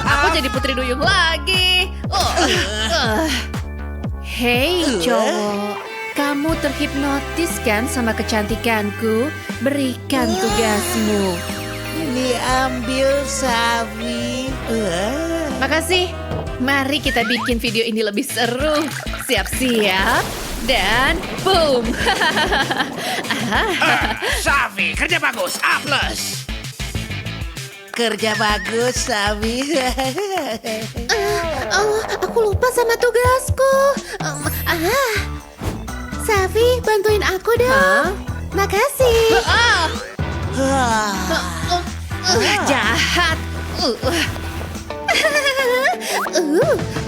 Aku jadi Putri Duyung lagi. Hei, cowok. Kamu terhipnotis kan sama kecantikanku? Berikan tugasmu. Ini ambil, Safi. Makasih. Mari kita bikin video ini lebih seru. Siap-siap. Dan boom. Safi, kerja bagus. A+. Kerja bagus, Savi. Aku lupa sama tugasku. Savi, bantuin aku dong. Makasih. Jahat.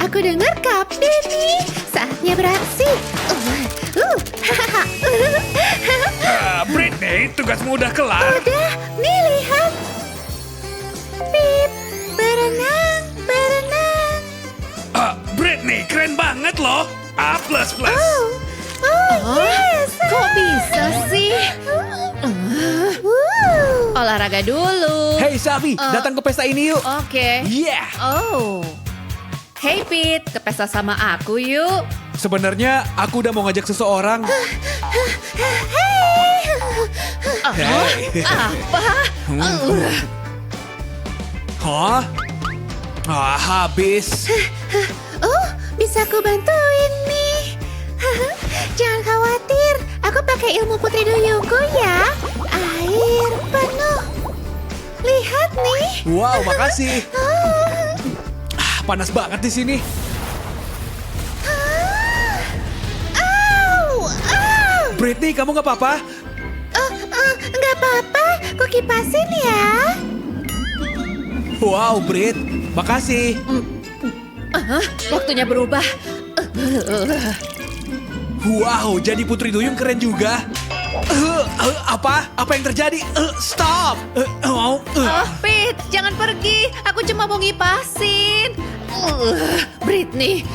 Aku dengar kapten nih. Saatnya beraksi. Britney, tugasmu udah kelar. Udah, nih lihat. Pip, berenang, berenang. Britney, keren banget loh. A++. Yes. Kok bisa sih? Olahraga dulu. Hey Savi, datang ke pesta ini yuk. Oke. Yeah. Oh. Hey Pete, ke pesta sama aku yuk. Sebenarnya aku udah mau ngajak seseorang. Hey. Apa? Hah? Habis. Bisa aku bantuin nih. Jangan khawatir, aku pakai ilmu putri duyungku ya. Air penuh. Lihat nih. Wow, makasih. Panas banget di sini. Britney, kamu nggak apa-apa? Nggak apa-apa, ku kipasin ya. Wow, Brit, makasih. Waktunya berubah. Wow, jadi Putri Duyung keren juga. Apa? Apa yang terjadi? Stop! Pete, jangan pergi. Aku cuma mau ngipasin. Britney.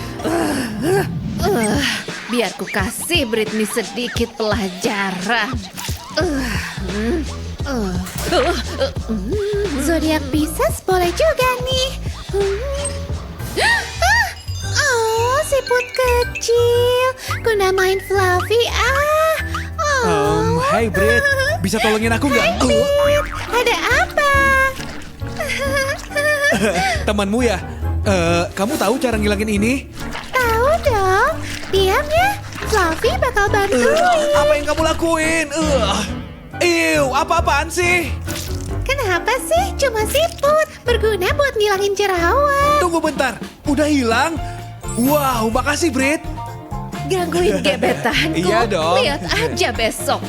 Biar ku kasih Britney sedikit pelajaran. Zodiak Pisces boleh juga nih. Oh, siput kecil. Ku namain Fluffy. Hai Brit, bisa tolongin aku nggak? Ada apa? Temanmu ya? Kamu tahu cara ngilangin ini? Tahu dong. Diam ya. Fluffy bakal bantuin. Apa yang kamu lakuin? Apa-apaan sih? Kenapa sih? Cuma siput. Berguna buat ngilangin jerawat. Tunggu bentar, udah hilang? Wow, makasih Brit. Gangguin gebetanku. Iya dong. Lihat aja besok.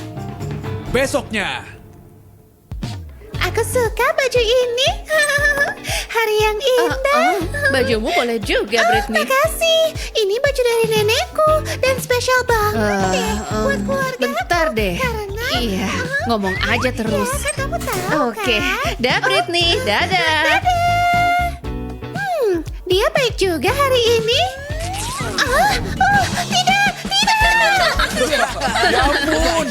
Besoknya. Aku suka baju ini. Hari yang indah. Bajumu boleh juga, Britney. Makasih. Ini baju dari nenekku dan spesial banget deh buat keluarga. Bentar deh. Karena Iya, ngomong aja terus. ya, kan kamu tahu Oke, kan? dah Britney, dadah. Dia baik juga hari ini. Tidak. Ya ampun.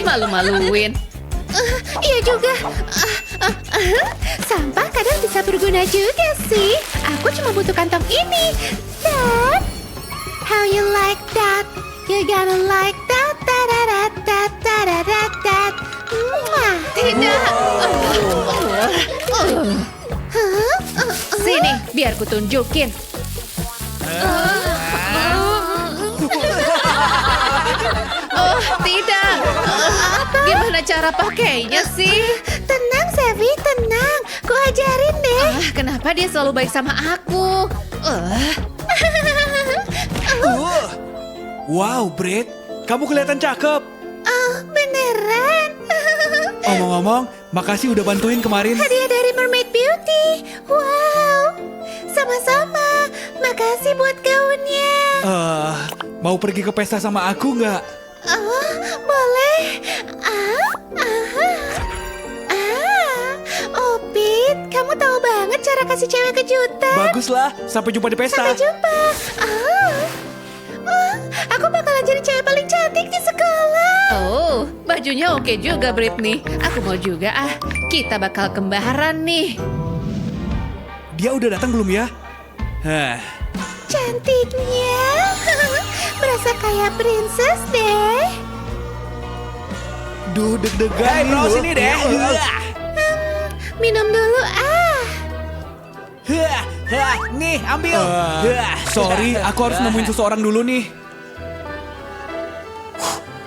Malu-maluin. Iya juga. Sampah kadang bisa berguna juga sih. Aku cuma butuh kantong ini. Dan how you like that? You gonna like that? Ta-da-da-da-da-da-da-da. Tidak. Sini, biar ku tunjukin. Oh, tidak. Gimana cara pakainya sih? Tenang, Sevi, tenang. Ku ajarin deh. Kenapa dia selalu baik sama aku? Wow, Brit, kamu kelihatan cakep. Oh, beneran. Omong-omong, makasih udah bantuin kemarin. Hadiah dari Mermaid Beauty. Wow. Sama-sama. Makasih buat gaunnya. Mau pergi ke pesta sama aku nggak? Boleh. Oh, Pete, kamu tahu banget cara kasih cewek kejutan. Baguslah, sampai jumpa di pesta. Sampai jumpa. Aku bakalan jadi cewek paling cantik di sekolah. Oh, bajunya oke juga, Britney. Aku mau juga Kita bakal kembaran nih. Dia udah datang belum ya? Cantiknya. Berasa kayak princess deh. Duh, deg-degan. Hey bro, sini deh. Minum dulu Nih, ambil. Sorry, aku harus nemuin seseorang dulu nih.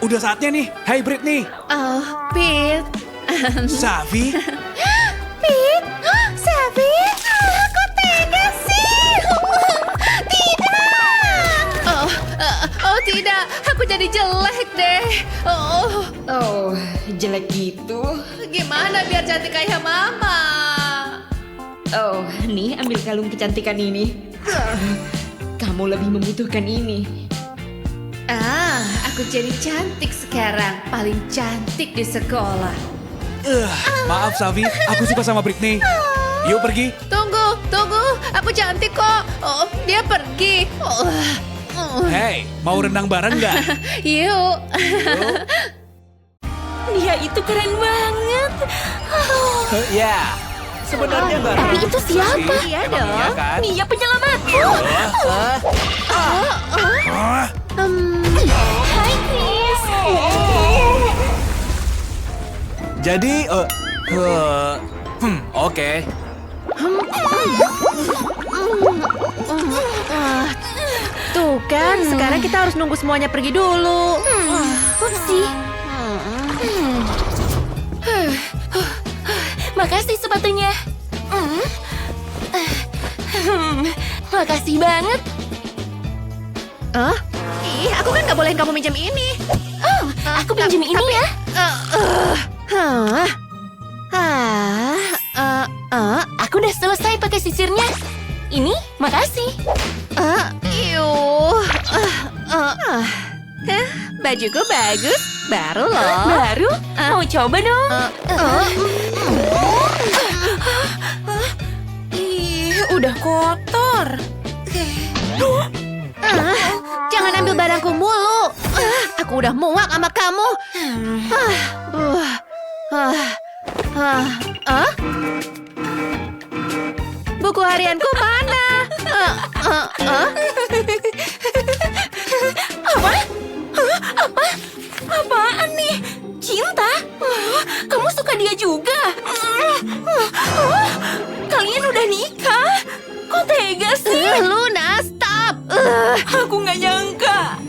Udah saatnya nih. Hai Britney. Oh, Pete. Savi. Oh tidak, aku jadi jelek deh. Oh, jelek gitu. Gimana biar cantik kayak Mama? Oh, nih ambil kalung kecantikan ini. Kamu lebih membutuhkan ini. Aku jadi cantik sekarang, paling cantik di sekolah. Maaf Savi, aku suka sama Britney. Yuk pergi. Tunggu, aku cantik kok. Oh, dia pergi. Hey, mau renang bareng nggak? Yuk. Dia itu keren banget. Ya, sebenarnya nggak. Tapi itu siapa? Iya dong. Iya kan? Dia penyelamatku. Hai Chris. Jadi, oke. Tuh kan, sekarang kita harus nunggu semuanya pergi dulu. Upsi. Makasih sepatunya. Makasih banget. Aku kan nggak bolehin kamu minjem ini. Aku pinjem ini ya. Aku udah selesai pakai sisirnya. Ini, makasih. Bajuku bagus, baru loh. Baru? Mau coba dong? Udah kotor. Jangan ambil barangku mulu. Aku udah muak sama kamu. Buku harianku mana? Apaan nih? Cinta? Kamu suka dia juga? Kalian udah nikah? Kok tega sih? Luna, stop! Aku nggak nyangka.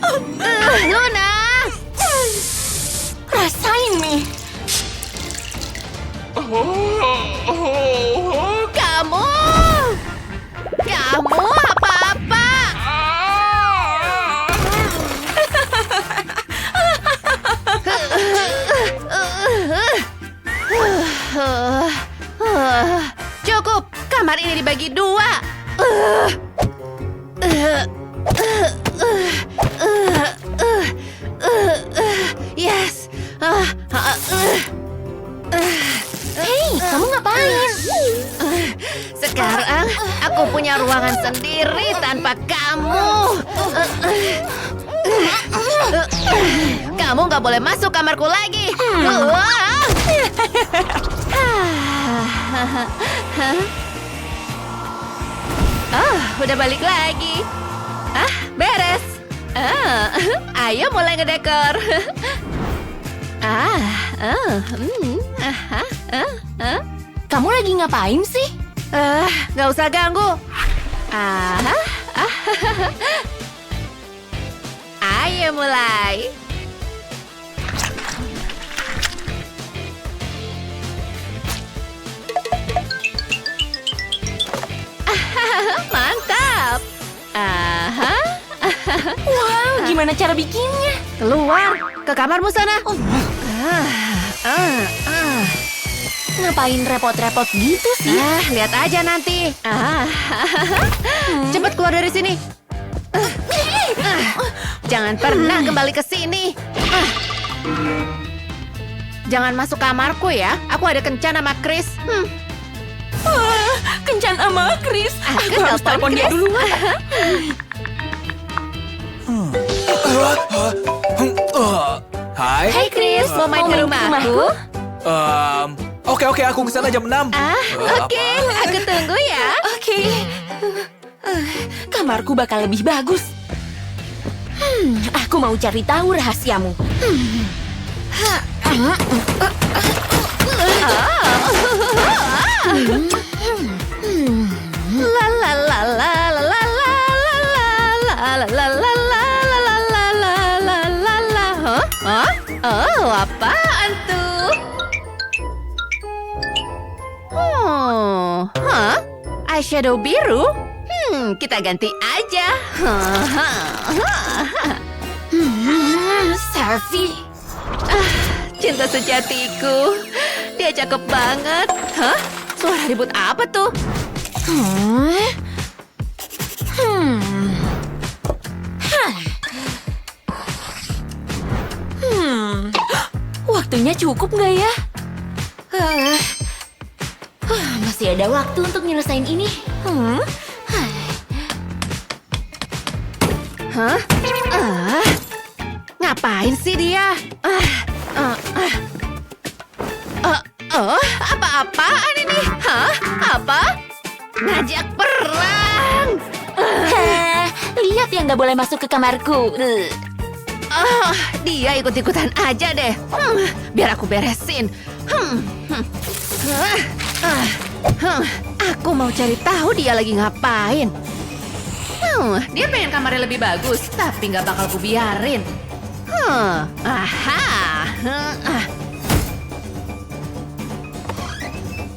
Luna! Rasain nih. Kamu apa-apa? Cukup, kamar ini dibagi dua. Yes. Hei, kamu ngapain? Sekarang aku punya ruangan sendiri tanpa kamu. Kamu nggak boleh masuk kamarku lagi. Udah balik lagi. Beres. Ayo mulai ngedekor. Kamu lagi ngapain sih? Nggak usah ganggu. Ayo mulai. Mantap. Wow, gimana cara bikinnya? Keluar ke kamarmu sana. Ngapain repot-repot gitu sih? Lihat aja nanti. Cepat keluar dari sini. Jangan pernah kembali ke sini. Jangan masuk kamarku ya. Aku ada kencan sama Chris. Kencan sama Chris. Aku harus telepon dia dulu. Hai. Hai Chris, mau main ke rumahku? Oke, aku kesana jam 6. Oke, aku tunggu ya. Oke. Kamarku bakal lebih bagus. Aku mau cari tahu rahasiamu. La la la la la la la la la la la la. Oh, apaan tuh? Eyeshadow biru? Kita ganti aja. Safi. Cinta sejatiku. Dia cakep banget. Hah? Suara ribut apa tuh? Waktunya cukup nggak ya? Masih ada waktu untuk nyelesain ini. Hah? Ngapain sih dia? Apa-apaan ini? Hah? Apa? Ngajak perang? Lihat yang nggak boleh masuk ke kamarku. Dia ikut-ikutan aja deh. Biar aku beresin. Aku mau cari tahu dia lagi ngapain. Dia pengen kamarnya lebih bagus, tapi nggak bakal ku biarin.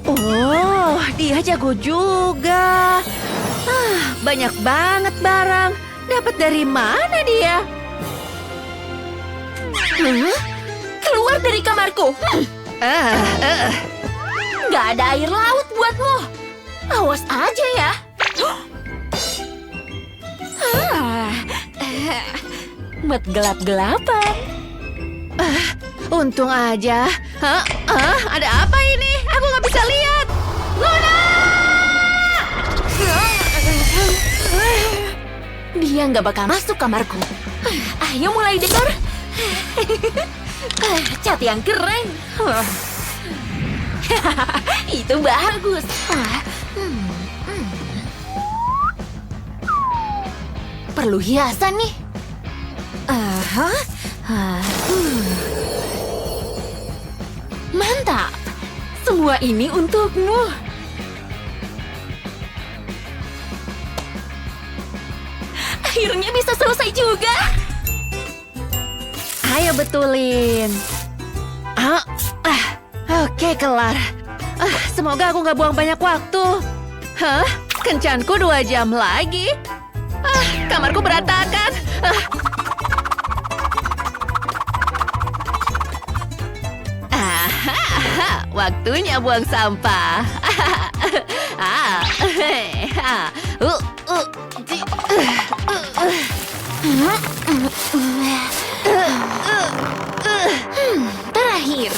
Oh, dia jago juga. Banyak banget barang. Dapat dari mana dia? Keluar dari kamarku. Nggak ada air laut buatmu. Awas aja ya. Mat gelap-gelapan. Untung aja. Ada apa ini? Aku nggak bisa lihat. Luna! Dia nggak bakal masuk kamarku. Ayo mulai dengar. Cat yang keren. Itu bagus. Perlu hiasan nih. Mantap. Semua ini untukmu. Akhirnya bisa selesai juga. Ayo betulin. Oke, kelar. Semoga aku nggak buang banyak waktu. Kencanku 2 jam lagi. Kamarku berantakan. Waktunya buang sampah. Terakhir.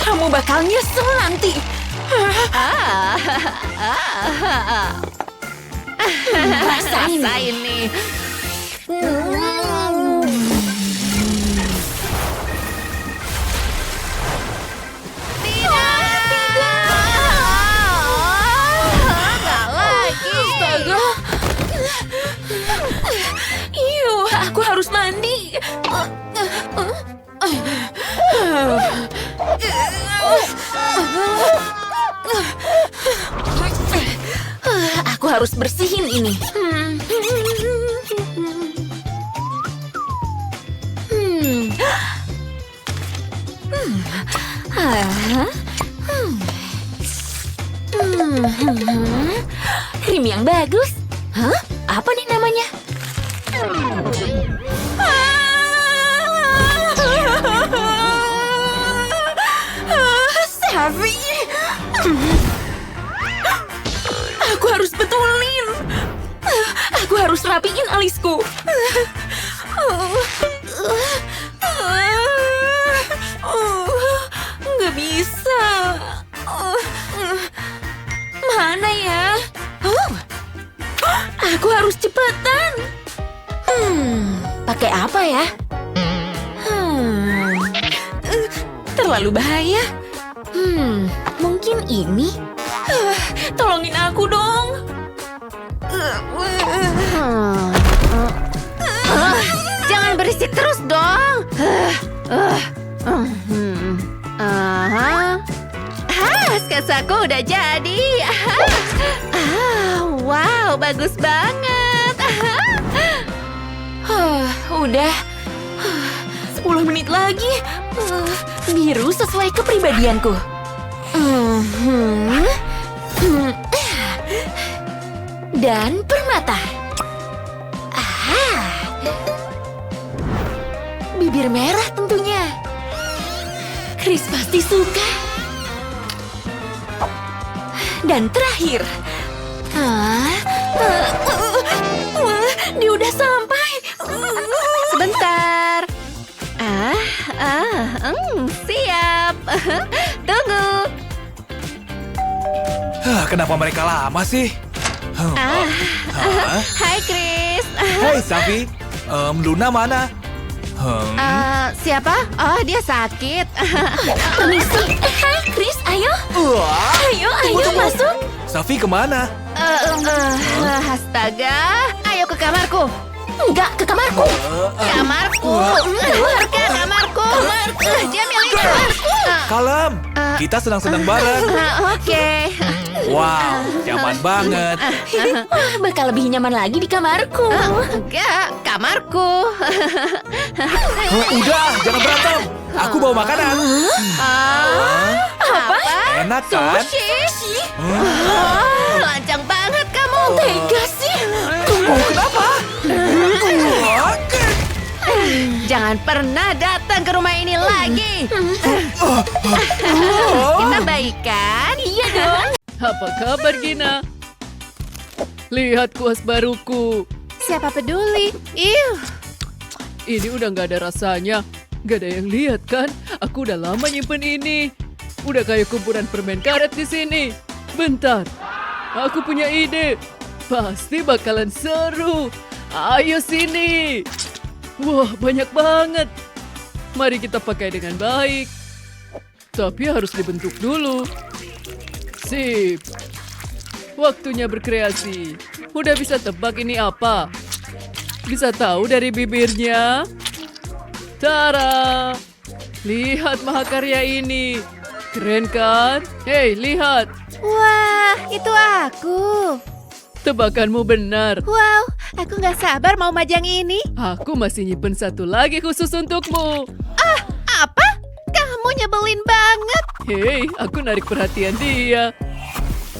Kamu bakal nyesel nanti. Rasain nih. Aku harus mandi. Aku harus bersihin ini. Krim yang bagus. Hah? Apa nih namanya? Safi. Aku harus betulin. Aku harus rapiin alisku. Nggak bisa. Mana ya? Aku harus cepetan. Pakai apa ya? Terlalu bahaya. Mungkin ini? Tolongin aku dong. Jangan berisik terus dong. Skasaku udah jadi. Wow, bagus banget. Udah 10 menit lagi. Biru sesuai kepribadianku. Dan permata. Dan terakhir. Wah, dia udah sampai. Sebentar. Siap. Tunggu. Kenapa mereka lama sih? Hai, Chris. Hei, Safi. Luna mana? Siapa? Oh, dia sakit. Permisi. Hai, Chris, ayo. Ayo masuk. Safi kemana? Astaga. Ayo ke kamarku. Enggak, ke kamarku. Kamarku. Keluar ke kamarku. Dia milik kamarku. Kalem, kita senang-senang bareng. Oke. Wow, nyaman banget. Wah, bakal lebih nyaman lagi di kamarku. Enggak, kamarku. Udah, jangan berantem. Aku bawa makanan. Apa? Enak kan? Sushi? Lancang banget kamu. Tega sih. Kenapa? Jangan pernah datang ke rumah ini lagi. Kita baikan? Iya dong. Apa kabar, Gina? Lihat kuas baruku. Siapa peduli? Ini udah nggak ada rasanya. Nggak ada yang lihat kan? Aku udah lama nyimpen ini. Udah kayak kumpulan permen karet di sini. Bentar, aku punya ide. Pasti bakalan seru. Ayo sini. Wah, banyak banget. Mari kita pakai dengan baik. Tapi harus dibentuk dulu. Sip. Waktunya berkreasi. Udah bisa tebak ini apa? Bisa tahu dari bibirnya? Tara! Lihat mahakarya ini. Keren kan? Hei, lihat. Wah, itu aku. Tebakanmu benar. Wow, aku nggak sabar mau majang ini. Aku masih nyimpen satu lagi khusus untukmu. Apa? Kamu nyebelin banget. Hei, aku narik perhatian dia.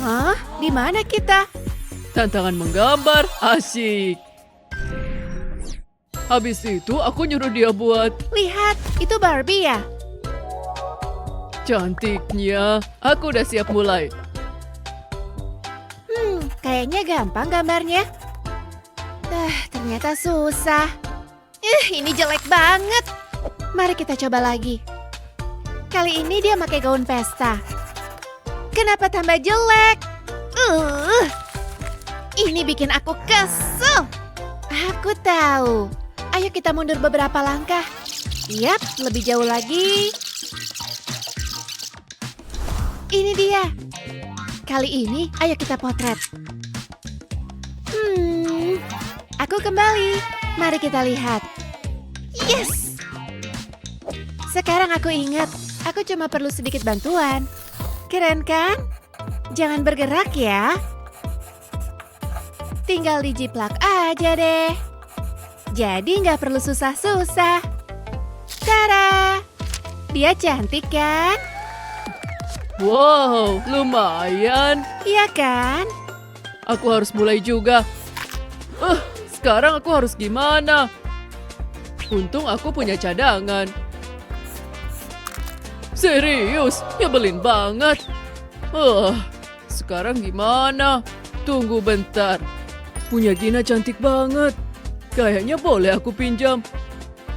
Hah? Di mana kita? Tantangan menggambar, asyik. Habis itu aku nyuruh dia buat Lihat, itu Barbie ya? cantiknya. Aku udah siap mulai. Kayaknya gampang gambarnya. Ternyata susah. Ini jelek banget. Mari kita coba lagi. Kali ini dia pakai gaun pesta. Kenapa tambah jelek? Ini bikin aku kesel. Aku tahu. Ayo kita mundur beberapa langkah. Yap, lebih jauh lagi. Ini dia. Kali ini, ayo kita potret. Aku kembali. Mari kita lihat. Yes! Sekarang aku ingat, aku cuma perlu sedikit bantuan. Keren kan? Jangan bergerak ya. Tinggal dijiplak aja deh. Jadi nggak perlu susah-susah. Tada! Dia cantik kan? Wow, lumayan. Iya kan? Aku harus mulai juga. Sekarang aku harus gimana? Untung aku punya cadangan. Serius, nyebelin banget. Sekarang gimana? Tunggu bentar. Punya Gina cantik banget. Kayaknya boleh aku pinjam.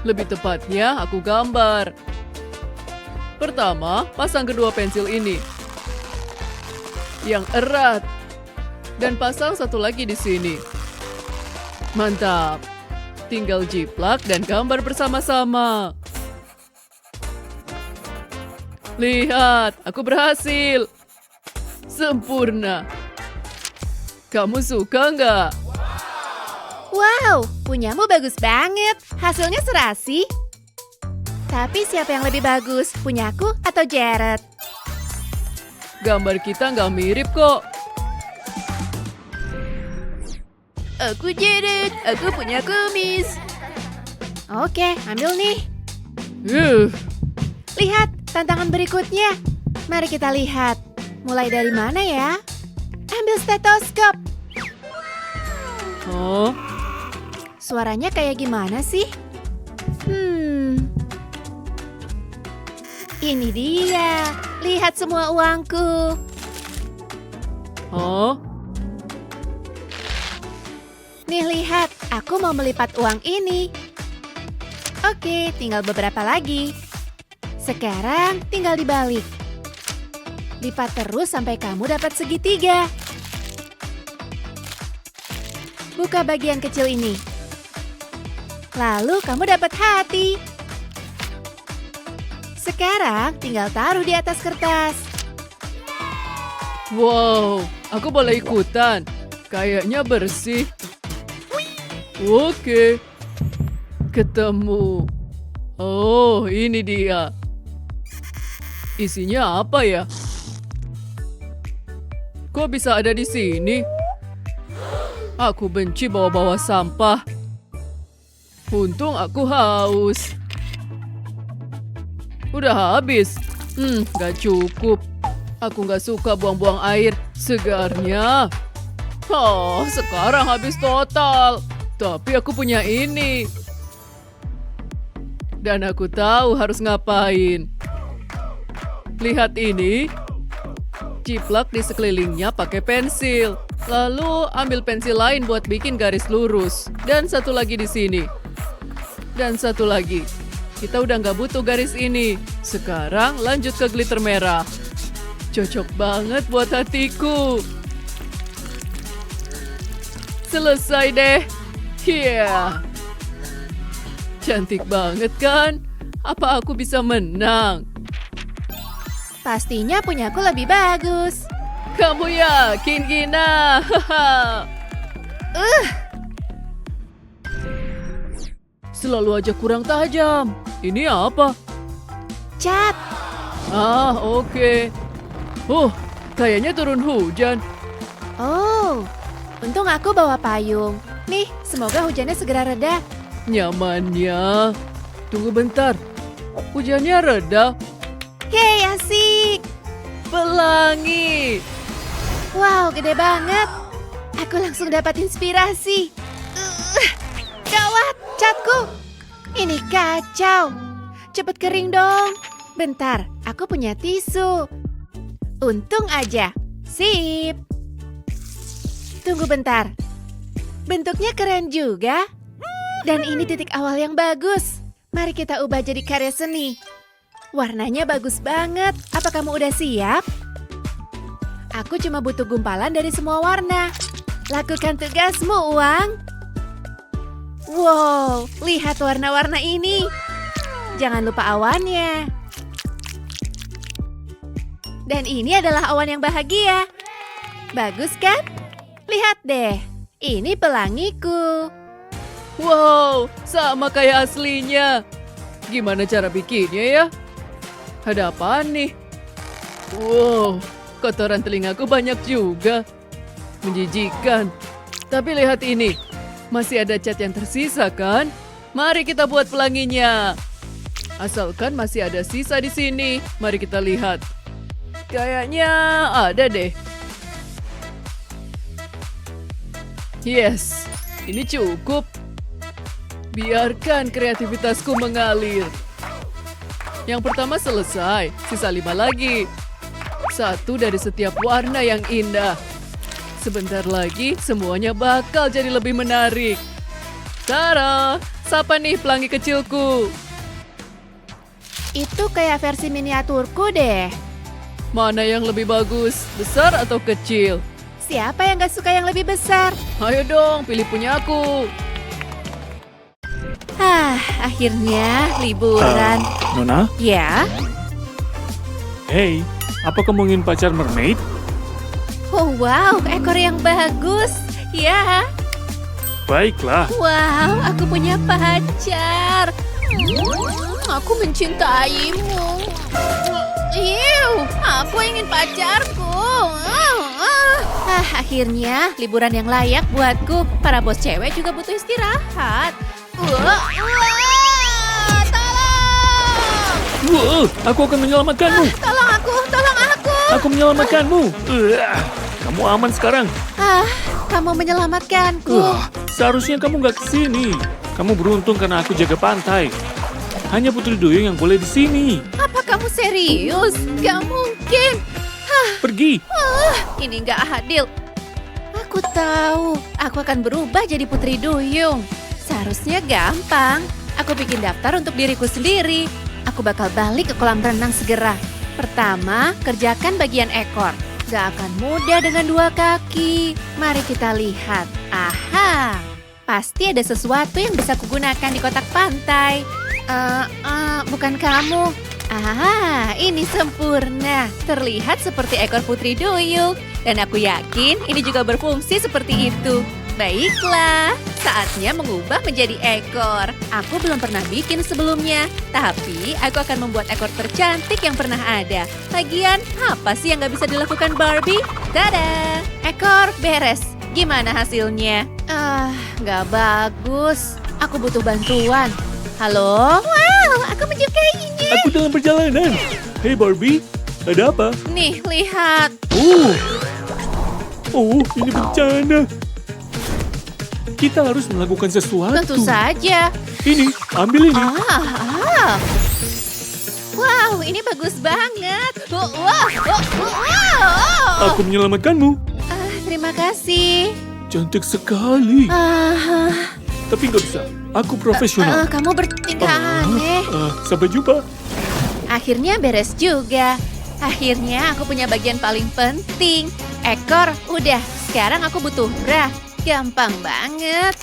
Lebih tepatnya, aku gambar. Pertama, pasang kedua pensil ini. Yang erat. Dan pasang satu lagi di sini. Mantap. Tinggal jiplak dan gambar bersama-sama. Lihat, aku berhasil. Sempurna. Kamu suka nggak? Wow, punyamu bagus banget. Hasilnya serasi. Tapi siapa yang lebih bagus, punyaku atau Jared? Gambar kita nggak mirip kok. Aku Jared, aku punya kumis. Oke, ambil nih. Lihat, tantangan berikutnya. Mari kita lihat. Mulai dari mana ya? Ambil stetoskop. Oh, Suaranya kayak gimana sih? Ini dia. Lihat semua uangku. Oh, Nih lihat, aku mau melipat uang ini. Oke, tinggal beberapa lagi. Sekarang tinggal dibalik. Lipat terus sampai kamu dapat segitiga. Buka bagian kecil ini. Lalu kamu dapat hati. Sekarang tinggal taruh di atas kertas. Wow, aku boleh ikutan. Kayaknya bersih. Oke. Ketemu. Oh, ini dia. Isinya apa ya? Kok bisa ada di sini? Aku benci bawa-bawa sampah. Untung aku haus. Udah habis. Gak cukup. Aku gak suka buang-buang air segarnya. Oh, sekarang habis total. Tapi aku punya ini. Dan aku tahu harus ngapain. Lihat ini. Ciplak di sekelilingnya pakai pensil. Lalu ambil pensil lain buat bikin garis lurus. Dan satu lagi di sini. Dan satu lagi. Kita udah nggak butuh garis ini. Sekarang lanjut ke glitter merah. Cocok banget buat hatiku. Selesai deh. Yeah. Cantik banget kan? Apa aku bisa menang? Pastinya punyaku lebih bagus. Kamu yakin, Gina? Selalu aja kurang tajam. Ini apa? Cat. Ah, oke. Kayaknya turun hujan. Oh, untung aku bawa payung. Nih, semoga hujannya segera reda. Nyamannya. Tunggu bentar. Hujannya reda. Yeay, asik. Pelangi. Wow, gede banget. Aku langsung dapat inspirasi. Gawat, catku. Ini kacau. Cepet kering dong. Bentar, aku punya tisu. Untung aja. Sip. Tunggu bentar. Bentuknya keren juga. Dan ini titik awal yang bagus. Mari kita ubah jadi karya seni. Warnanya bagus banget. Apa kamu udah siap? Aku cuma butuh gumpalan dari semua warna. Lakukan tugasmu, Uang. Wow, lihat warna-warna ini. Jangan lupa awannya. Dan ini adalah awan yang bahagia. Bagus kan? Lihat deh, ini pelangiku. Wow, sama kayak aslinya. Gimana cara bikinnya ya? Ada apaan nih? Wow, kotoran telingaku banyak juga. Menjijikan. Tapi lihat ini. Masih ada cat yang tersisa kan? Mari kita buat pelanginya. Asalkan masih ada sisa di sini. Mari kita lihat. Kayaknya ada deh. Yes, ini cukup. Biarkan kreativitasku mengalir. Yang pertama selesai, sisa 5 lagi. 1 dari setiap warna yang indah. Sebentar lagi semuanya bakal jadi lebih menarik. Tara, siapa nih pelangi kecilku? Itu kayak versi miniaturku deh. Mana yang lebih bagus, besar atau kecil? Siapa yang gak suka yang lebih besar? Ayo dong, pilih punya aku. Akhirnya liburan. Nona? Ya? Hey, apa kamu ingin pacar mermaid? Oh wow, ekor yang bagus. Ya. Baiklah. Wow, aku punya pacar. Aku mencintaimu. Aku ingin pacarku. Akhirnya liburan yang layak buatku. Para bos cewek juga butuh istirahat. Tolong! Aku akan menyelamatkanmu. Tolong aku! Aku menyelamatkanmu. Kamu aman sekarang. Kamu menyelamatkanku. Seharusnya kamu nggak kesini. Kamu beruntung karena aku jaga pantai. Hanya Putri Duyung yang boleh di sini. Apa kamu serius? Gak mungkin. Pergi. Ini nggak adil. Aku tahu, aku akan berubah jadi Putri Duyung. Seharusnya gampang. Aku bikin daftar untuk diriku sendiri. Aku bakal balik ke kolam renang segera. Pertama, kerjakan bagian ekor. Gak akan mudah dengan 2 kaki. Mari kita lihat. Aha, pasti ada sesuatu yang bisa kugunakan di kotak pantai. Bukan kamu. Ah, ini sempurna. Terlihat seperti ekor Putri Duyung. Dan aku yakin ini juga berfungsi seperti itu. Baiklah, saatnya mengubah menjadi ekor. Aku belum pernah bikin sebelumnya, tapi aku akan membuat ekor tercantik yang pernah ada. Lagian, apa sih yang nggak bisa dilakukan Barbie? Tada! Ekor beres. Gimana hasilnya? Nggak bagus. Aku butuh bantuan. Halo? Wow, aku menyukainya. Aku dalam perjalanan. Hei Barbie, ada apa? Nih, lihat. Oh, ini bencana. Kita harus melakukan sesuatu. Tentu saja. Ini, ambil ini. Wow, ini bagus banget. Wow. Aku menyelamatkanmu. Terima kasih. Cantik sekali. Tapi nggak bisa. Aku profesional. Kamu bertingkah aneh. Sampai jumpa. Akhirnya beres juga. Akhirnya aku punya bagian paling penting. Ekor, udah. Sekarang aku butuh bra. Gampang banget.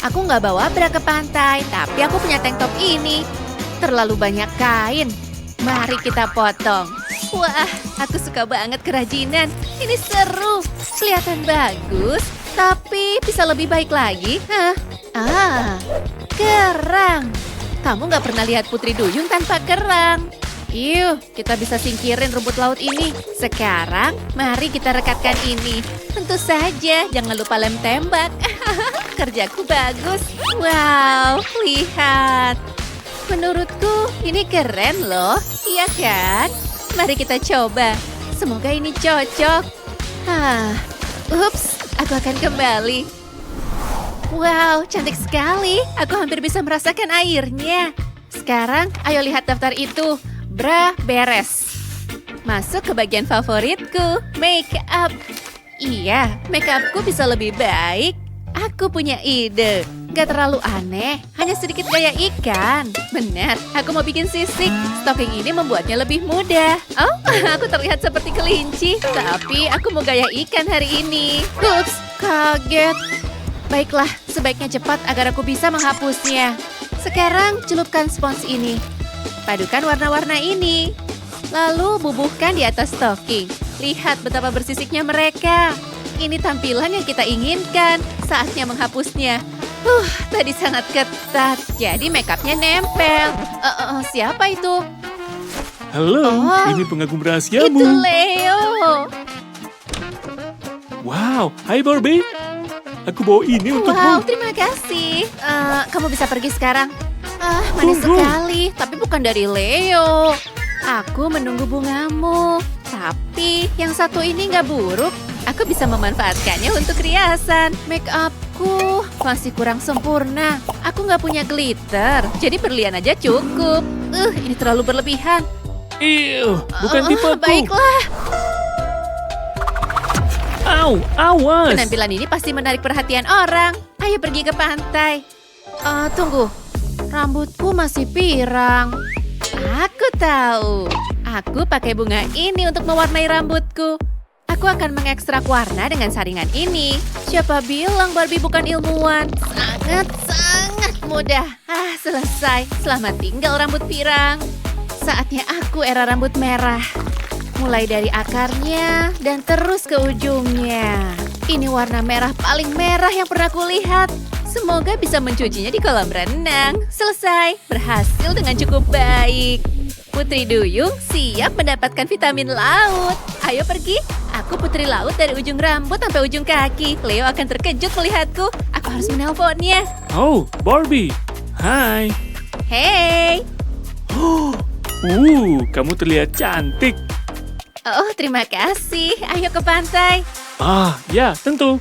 Aku nggak bawa bra ke pantai, tapi aku punya tank top ini. Terlalu banyak kain. Mari kita potong. Wah, aku suka banget kerajinan. Ini seru. Kelihatan bagus, tapi bisa lebih baik lagi. Kerang. Kamu nggak pernah lihat Putri Duyung tanpa kerang. Yuk, kita bisa singkirin rumput laut ini. Sekarang, mari kita rekatkan ini. Tentu saja, jangan lupa lem tembak. Kerjaku bagus. Wow, lihat. Menurutku, ini keren loh. Iya kan? Mari kita coba. Semoga ini cocok. Ups, aku akan kembali. Wow, cantik sekali. Aku hampir bisa merasakan airnya. Sekarang, ayo lihat daftar itu. Bra beres. Masuk ke bagian favoritku, make up. Iya, make upku bisa lebih baik. Aku punya ide. Gak terlalu aneh, hanya sedikit gaya ikan. Benar, aku mau bikin sisik. Stocking ini membuatnya lebih mudah. Oh, aku terlihat seperti kelinci. Tapi aku mau gaya ikan hari ini. Ups, kaget. Baiklah, sebaiknya cepat agar aku bisa menghapusnya. Sekarang celupkan spons ini. Padukan warna-warna ini. Lalu bubuhkan di atas stocking. Lihat betapa bersisiknya mereka. Ini tampilan yang kita inginkan. Saatnya menghapusnya. Tadi sangat ketat. Jadi makeupnya nempel. Siapa itu? Halo, ini pengagum rahasiamu. Itu Leo. Wow, hai Barbie. Aku bawa ini untukmu. Wow, terima kasih. Kamu bisa pergi sekarang. Manis sekali, tapi bukan dari Leo. Aku menunggu bungamu. Tapi yang satu ini nggak buruk. Aku bisa memanfaatkannya untuk riasan. Make upku masih kurang sempurna. Aku nggak punya glitter, jadi berlian aja cukup. Ini terlalu berlebihan. Bukan tipeku. Baiklah. Awas. Penampilan ini pasti menarik perhatian orang. Ayo pergi ke pantai. Tunggu. Rambutku masih pirang. Aku tahu. Aku pakai bunga ini untuk mewarnai rambutku. Aku akan mengekstrak warna dengan saringan ini. Siapa bilang Barbie bukan ilmuwan? Sangat mudah. Selesai. Selamat tinggal rambut pirang. Saatnya aku era rambut merah. Mulai dari akarnya dan terus ke ujungnya. Ini warna merah paling merah yang pernah kulihat. Semoga bisa mencucinya di kolam renang. Selesai. Berhasil dengan cukup baik. Putri Duyung siap mendapatkan vitamin laut. Ayo pergi. Aku putri laut dari ujung rambut sampai ujung kaki. Leo akan terkejut melihatku. Aku harus menelponnya. Oh, Barbie. Hai. Hey. Kamu terlihat cantik. Oh, terima kasih. Ayo ke pantai. Ya, tentu.